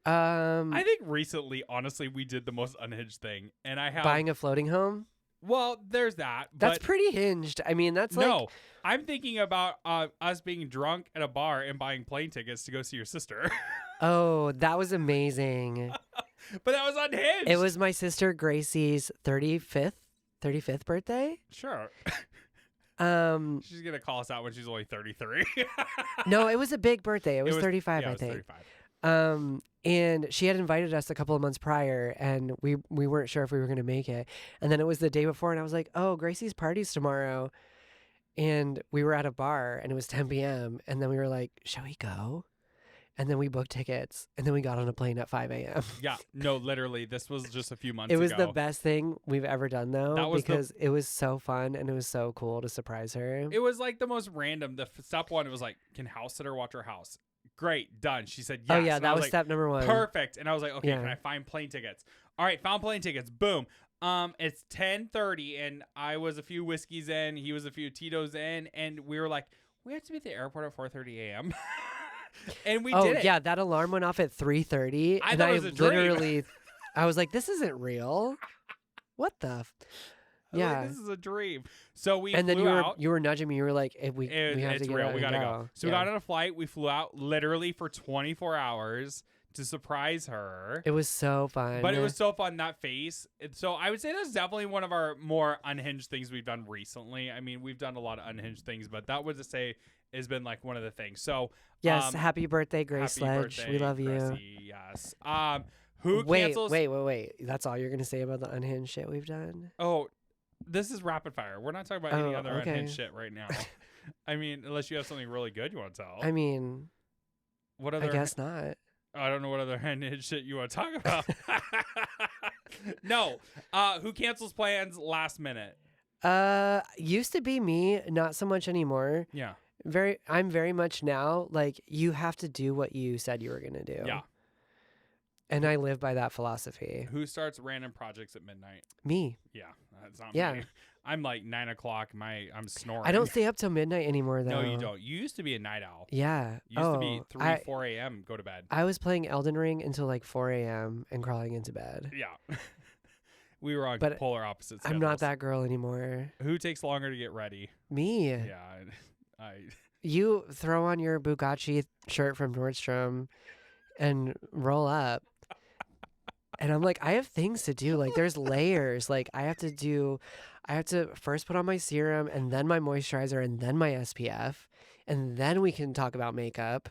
S2: I
S1: I think recently, honestly, we did the most unhinged thing, and I have
S2: buying a floating home?
S1: Well, there's that.
S2: That's
S1: But
S2: pretty hinged. I mean, that's like...
S1: no, I'm thinking about us being drunk at a bar and buying plane tickets to go see your sister.
S2: Oh, that was amazing.
S1: But that was unhinged.
S2: It was my sister Gracie's 35th birthday.
S1: Sure.
S2: Um,
S1: She's gonna call us out when she's only 33.
S2: no, it was a big birthday. It was 35,
S1: yeah,
S2: I
S1: it was
S2: think.
S1: 35.
S2: And she had invited us a couple of months prior, and we weren't sure if we were going to make it. And then it was the day before, and I was like, "Oh, Gracie's party's tomorrow," and we were at a bar, and it was 10 p.m. And then we were like, "Shall we go?" And then we booked tickets, and then we got on a plane at 5 a.m.
S1: Yeah, no, literally, this was just a few months
S2: It
S1: ago.
S2: was the best thing we've ever done, though,
S1: That was
S2: because it was so fun and it was so cool to surprise her.
S1: It was like the most random. The step one, it was like, can house sitter watch our house? Great, done. She said yes.
S2: Oh yeah,
S1: And I
S2: that was
S1: like,
S2: step number one.
S1: perfect. And I was like, okay,
S2: Yeah.
S1: can I find plane tickets? All right, found plane tickets. Boom. It's 10:30, and I was a few whiskeys in. He was a few Tito's in, and we were like, we have to be at the airport at 4:30 a.m. And we did it.
S2: Yeah, that alarm went off at 3:30,
S1: I
S2: and
S1: thought
S2: I
S1: it was a dream.
S2: literally, I was like, "This isn't real. What the?"
S1: I was
S2: Yeah.
S1: like, this is a dream. So we
S2: And then
S1: flew out.
S2: you were nudging me. You were like, we have
S1: It's
S2: to get
S1: real.
S2: out
S1: We
S2: and
S1: gotta go. So we
S2: Yeah.
S1: got on a flight. We flew out literally for 24 hours to surprise her.
S2: It was so fun.
S1: But it was so fun, that face. So I would say that's definitely one of our more unhinged things we've done recently. I mean, we've done a lot of unhinged things, but that would say has been like one of the things. So
S2: Yes, happy birthday, Grace
S1: happy
S2: Sledge.
S1: birthday,
S2: We love you.
S1: Gracie, yes. Who
S2: Wait,
S1: cancels?
S2: wait. That's all you're gonna say about the unhinged shit we've done?
S1: Oh, this is rapid fire. We're not talking about any
S2: Oh,
S1: other
S2: okay.
S1: unhinged shit right now. I mean, unless you have something really good you want to tell.
S2: I mean,
S1: What other?
S2: I guess not.
S1: I don't know what other unhinged shit you want to talk about. No. Who cancels plans last minute?
S2: Used to be me, not so much anymore.
S1: Yeah.
S2: I'm very much now like you have to do what you said you were gonna do.
S1: Yeah.
S2: And I live by that philosophy.
S1: Who starts random projects at midnight?
S2: Me.
S1: Yeah, that's not
S2: Yeah.
S1: me. I'm like 9 o'clock. I'm snoring.
S2: I don't stay up till midnight anymore though.
S1: No, you don't. You used to be a night owl.
S2: Yeah.
S1: You used to be 3,
S2: I,
S1: 4 a.m. Go to bed.
S2: I was playing Elden Ring until like 4 a.m. and crawling into bed.
S1: Yeah. We were on
S2: But
S1: polar opposites.
S2: I'm not that girl anymore.
S1: Who takes longer to get ready?
S2: Me.
S1: Yeah. I
S2: You throw on your Bugatti shirt from Nordstrom and roll up. And I'm like, I have things to do. Like there's layers. Like I have to first put on my serum and then my moisturizer and then my SPF. And then we can talk about makeup.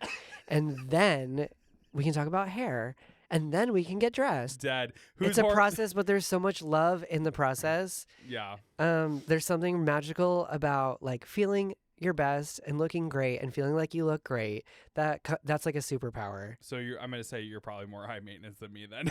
S2: And then we can talk about hair. And then we can get dressed.
S1: dead.
S2: It's a process, but there's so much love in the process.
S1: Yeah.
S2: There's something magical about like feeling your best and looking great and feeling like you look great. That's like a superpower.
S1: So I'm gonna say you're probably more high maintenance than me then.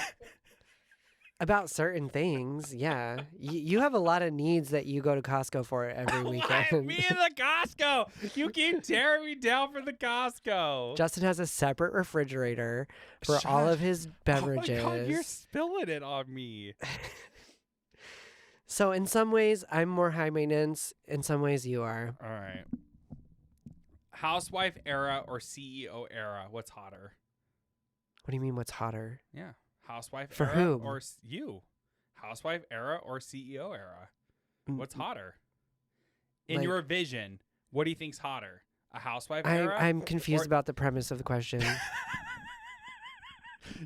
S2: About certain things, yeah. You have a lot of needs that you go to Costco for every weekend.
S1: Me and the Costco. You keep tearing me down for the Costco.
S2: Justin has a separate refrigerator for all of his beverages.
S1: Oh my God, you're spilling it on me.
S2: So in some ways, I'm more high maintenance. In some ways, you are.
S1: All right. Housewife era or CEO era? What's hotter?
S2: What do you mean? What's hotter?
S1: Yeah. Housewife
S2: For
S1: era
S2: whom?
S1: or you? Housewife era or CEO era? What's hotter? In
S2: Like-
S1: your vision, what do you think's hotter? A housewife era?
S2: I'm confused
S1: or-
S2: about the premise of the question.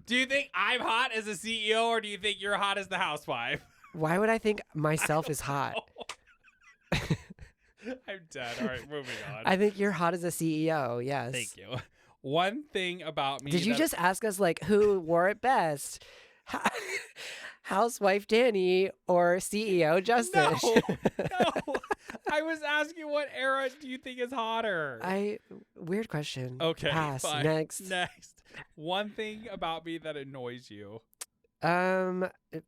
S1: Do you think I'm hot as a CEO or do you think you're hot as the housewife?
S2: Why would I think myself is hot?
S1: I'm dead. All right, moving on.
S2: I think you're hot as a CEO. Yes.
S1: Thank you. One thing about me.
S2: Did you
S1: that-
S2: just ask us like who wore it best? Housewife Danny or CEO Justin?
S1: No. I was asking what era do you think is hotter?
S2: Weird question.
S1: Okay.
S2: Pass.
S1: Fine.
S2: Next.
S1: One thing about me that annoys you.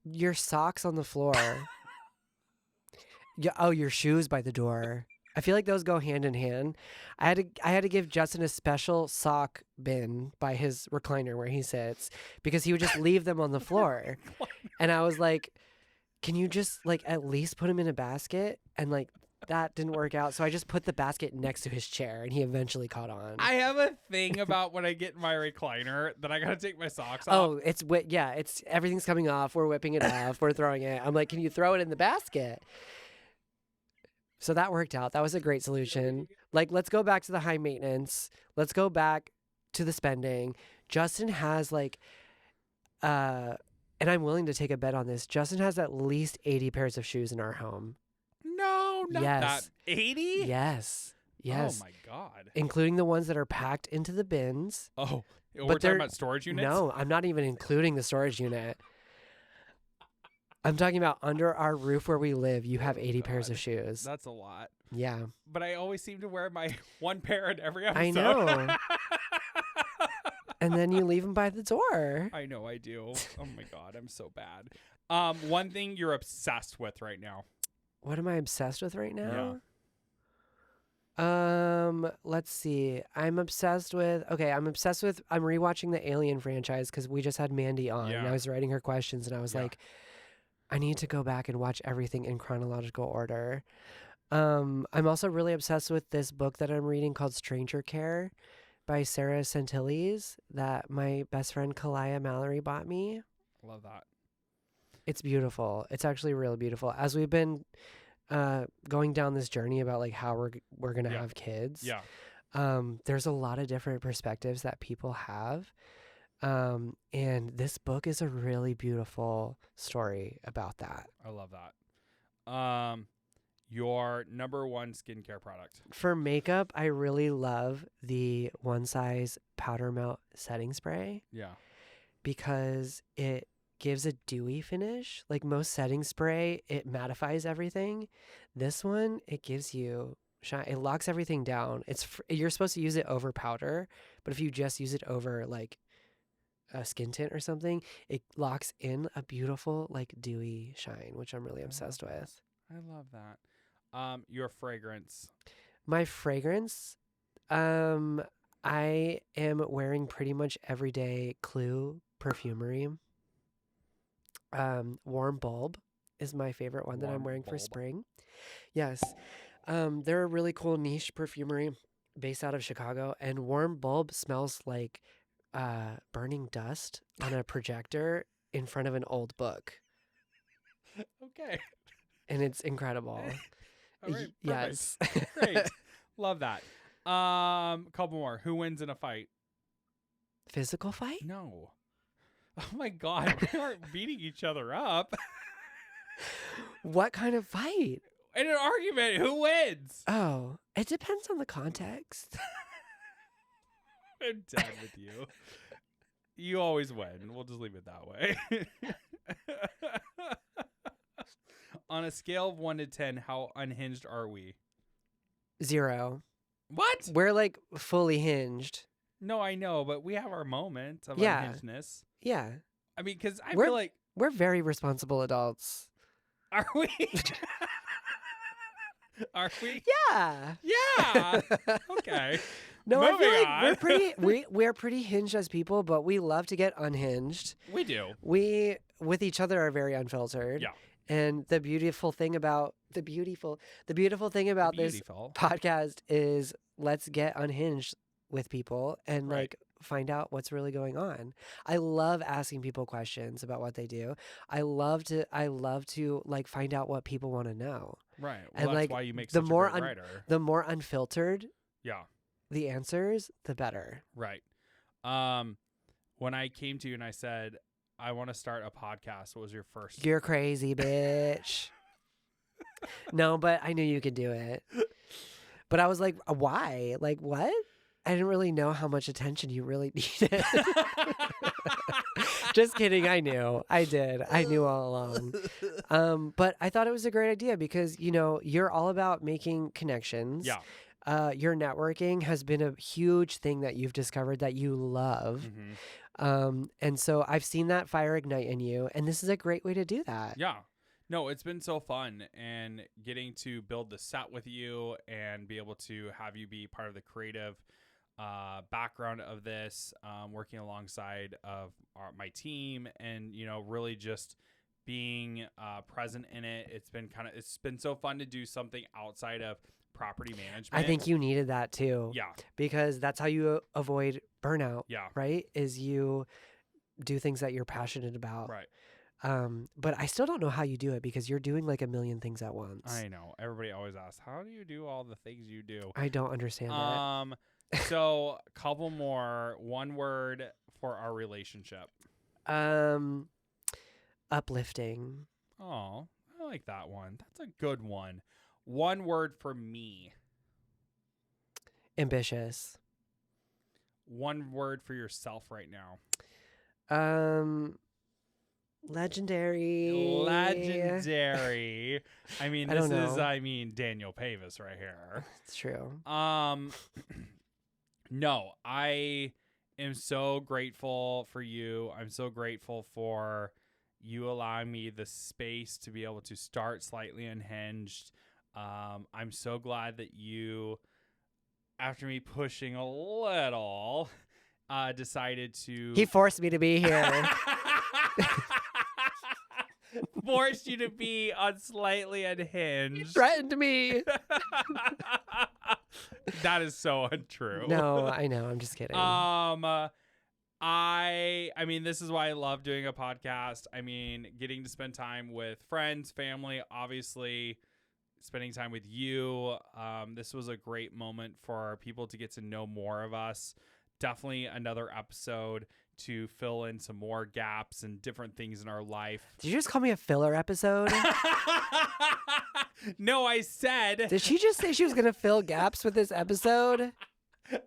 S2: Your socks on the floor. Yeah. Oh, your shoes by the door. I feel like those go hand in hand. I had to give Justin a special sock bin by his recliner where he sits because he would just leave them on the floor. And I was like, can you just like at least put him in a basket? And like that didn't work out. So I just put the basket next to his chair and he eventually caught on.
S1: I have a thing about when I get in my recliner that I gotta take my socks off.
S2: Oh, it's everything's coming off. We're whipping it off. We're throwing it. I'm like, can you throw it in the basket? So that worked out. That was a great solution. Like, let's go back to the high maintenance. Let's go back to the spending. Justin has like, and I'm willing to take a bet on this. Justin has at least 80 pairs of shoes in our home.
S1: No, not that. 80?
S2: Yes. Yes.
S1: Oh my God.
S2: Including the ones that are packed into the bins.
S1: Oh, we're
S2: But
S1: talking about storage units?
S2: No, I'm not even including the storage unit. I'm talking about under our roof where we live, you have 80 pairs of shoes.
S1: That's a lot.
S2: Yeah.
S1: But I always seem to wear my one pair in every episode.
S2: I know. And then you leave them by the door.
S1: I know I do. Oh my God, I'm so bad. One thing you're obsessed with right now.
S2: What am I obsessed with right now?
S1: Yeah.
S2: Let's see. I'm rewatching the Alien franchise because we just had Mandy on and I was writing her questions and I was like, I need to go back and watch everything in chronological order. I'm also really obsessed with this book that I'm reading called Stranger Care by Sarah Santilles that my best friend Kalaya Mallory bought me.
S1: Love that.
S2: It's beautiful. It's actually really beautiful. As we've been going down this journey about like how we're gonna have kids.
S1: Yeah.
S2: There's a lot of different perspectives that people have. And this book is a really beautiful story about that.
S1: I love that. Your number one skincare product.
S2: For makeup, I really love the One Size Powder Melt Setting Spray.
S1: Yeah.
S2: Because it gives a dewy finish. Like most setting spray, it mattifies everything. This one, it gives you shine. It locks everything down. You're supposed to use it over powder, but if you just use it over like a skin tint or something, it locks in a beautiful like dewy shine, which I'm really obsessed with.
S1: I love that. Your fragrance.
S2: My fragrance, I am wearing pretty much everyday Clue perfumery. Warm Bulb is my favorite one that I'm wearing for spring. Yes. They're a really cool niche perfumery based out of Chicago, and Warm Bulb smells like burning dust on a projector in front of an old book.
S1: Okay.
S2: And it's incredible.
S1: All right.
S2: Yes.
S1: Great. Love that. Couple more. Who wins in a fight?
S2: Physical fight?
S1: No. Oh my God. We aren't beating each other up.
S2: What kind of fight?
S1: In an argument, who wins?
S2: Oh, it depends on the context.
S1: I'm done with you. You always win. We'll just leave it that way. On a scale of 1 to 10, how unhinged are we?
S2: 0.
S1: What?
S2: We're like fully hinged.
S1: No, I know, but we have our moments of
S2: Yeah.
S1: unhingedness.
S2: Yeah.
S1: I mean, because I
S2: We're-
S1: feel like...
S2: We're very responsible adults.
S1: Are we? Are we?
S2: Yeah.
S1: Yeah. Okay.
S2: No, I
S1: Moving
S2: feel like
S1: on.
S2: we're pretty we're pretty hinged as people, but we love to get unhinged.
S1: We do.
S2: We with each other are very unfiltered.
S1: Yeah.
S2: And the beautiful thing about this
S1: Beautiful.
S2: podcast is let's get unhinged with people and
S1: Right.
S2: like find out what's really going on. I love asking people questions about what they do. I love to like find out what people want to know.
S1: Right. Well,
S2: And,
S1: that's
S2: like,
S1: why you make
S2: the
S1: such
S2: more
S1: a great writer.
S2: The more unfiltered
S1: Yeah.
S2: the answers, the better.
S1: Right. When I came to you and I said, I want to start a podcast, what was your first?
S2: You're crazy, bitch. No, but I knew you could do it. But I was like, why? Like, what? I didn't really know how much attention you really needed. Just kidding. I knew. I did. I knew all along. But I thought it was a great idea because, you know, you're all about making connections.
S1: Yeah.
S2: Your networking has been a huge thing that you've discovered that you love.
S1: Mm-hmm.
S2: And so I've seen that fire ignite in you, and this is a great way to do that.
S1: Yeah. No, it's been so fun, and getting to build the set with you and be able to have you be part of the creative background of this, working alongside of my team, and really just being present in it. It's been so fun to do something outside of property management.
S2: I think you needed that too.
S1: Yeah.
S2: Because that's how you avoid burnout.
S1: Yeah.
S2: Right? Is you do things that you're passionate about.
S1: Right.
S2: But I still don't know how you do it because you're doing like a million things at once.
S1: I know. Everybody always asks, how do you do all the things you do?
S2: I don't understand that.
S1: So couple more. One word for our relationship.
S2: Uplifting.
S1: Oh, I like that one. That's a good one. One word for me.
S2: Ambitious.
S1: One word for yourself right now.
S2: Legendary.
S1: Legendary. I mean, this is Daniel Pavis right here.
S2: It's true.
S1: No, I am so grateful for you. I'm so grateful for you allowing me the space to be able to start Slightly Unhinged. I'm so glad that you, after me pushing a little, decided to...
S2: He forced me to be here.
S1: Forced you to be on Slightly Unhinged.
S2: He threatened me.
S1: That is so untrue.
S2: No, I know. I'm just kidding.
S1: I mean, this is why I love doing a podcast. I mean, getting to spend time with friends, family, obviously spending time with you. This was a great moment for people to get to know more of us. Definitely another episode to fill in some more gaps and different things in our life.
S2: Did you just call me a filler episode?
S1: No, I said...
S2: Did she just say she was going to fill gaps with this episode?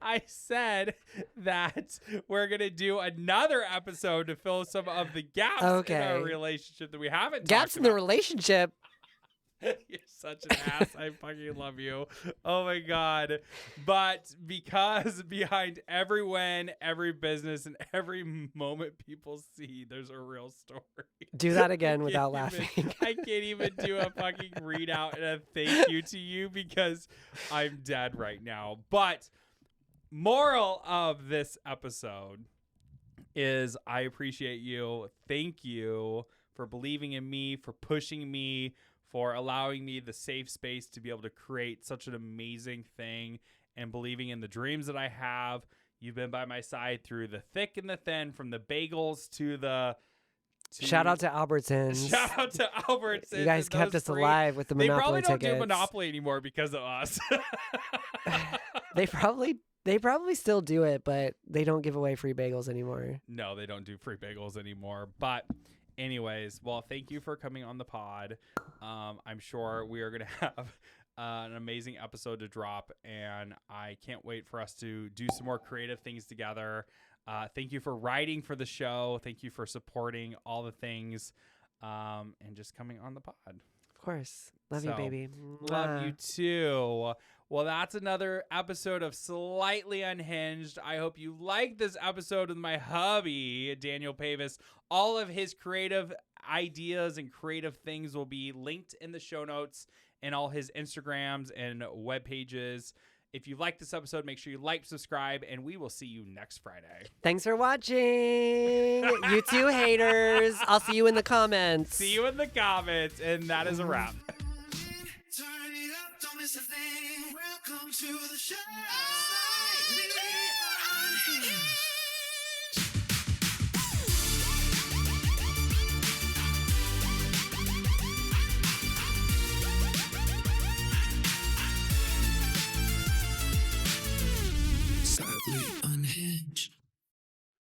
S1: I said that we're going to do another episode to fill some of the gaps in our relationship that we haven't
S2: Gaps in the relationship?
S1: You're such an ass. I fucking love you. Oh my God. But because behind every win, every business, and every moment people see, there's a real story.
S2: Do that again without laughing.
S1: I can't even do a fucking readout and a thank you to you because I'm dead right now. But moral of this episode is I appreciate you. Thank you for believing in me, for pushing me, for allowing me the safe space to be able to create such an amazing thing and believing in the dreams that I have. You've been by my side through the thick and the thin, from the bagels to the...
S2: Shout out to Albertsons.
S1: Shout out to Albertsons.
S2: You guys kept us alive with the Monopoly tickets.
S1: They probably don't do Monopoly anymore because of us.
S2: They probably still do it, but they don't give away free bagels anymore.
S1: No, they don't do free bagels anymore. But anyways, well, thank you for coming on the pod. I'm sure we are going to have an amazing episode to drop, and I can't wait for us to do some more creative things together. Thank you for writing for the show. Thank you for supporting all the things, and just coming on the pod.
S2: Of course. Love you, baby.
S1: Love you too. Well, that's another episode of Slightly Unhinged. I hope you liked this episode with my hubby, Daniel Pavis. All of his creative ideas and creative things will be linked in the show notes and all his Instagrams and web pages. If you like this episode, make sure you like, subscribe, and we will see you next Friday.
S2: Thanks for watching. You two haters. I'll see you in the comments.
S1: See you in the comments, and that is a wrap.
S4: Turn it up, don't miss a thing. Welcome to the show. Slightly Unhinged.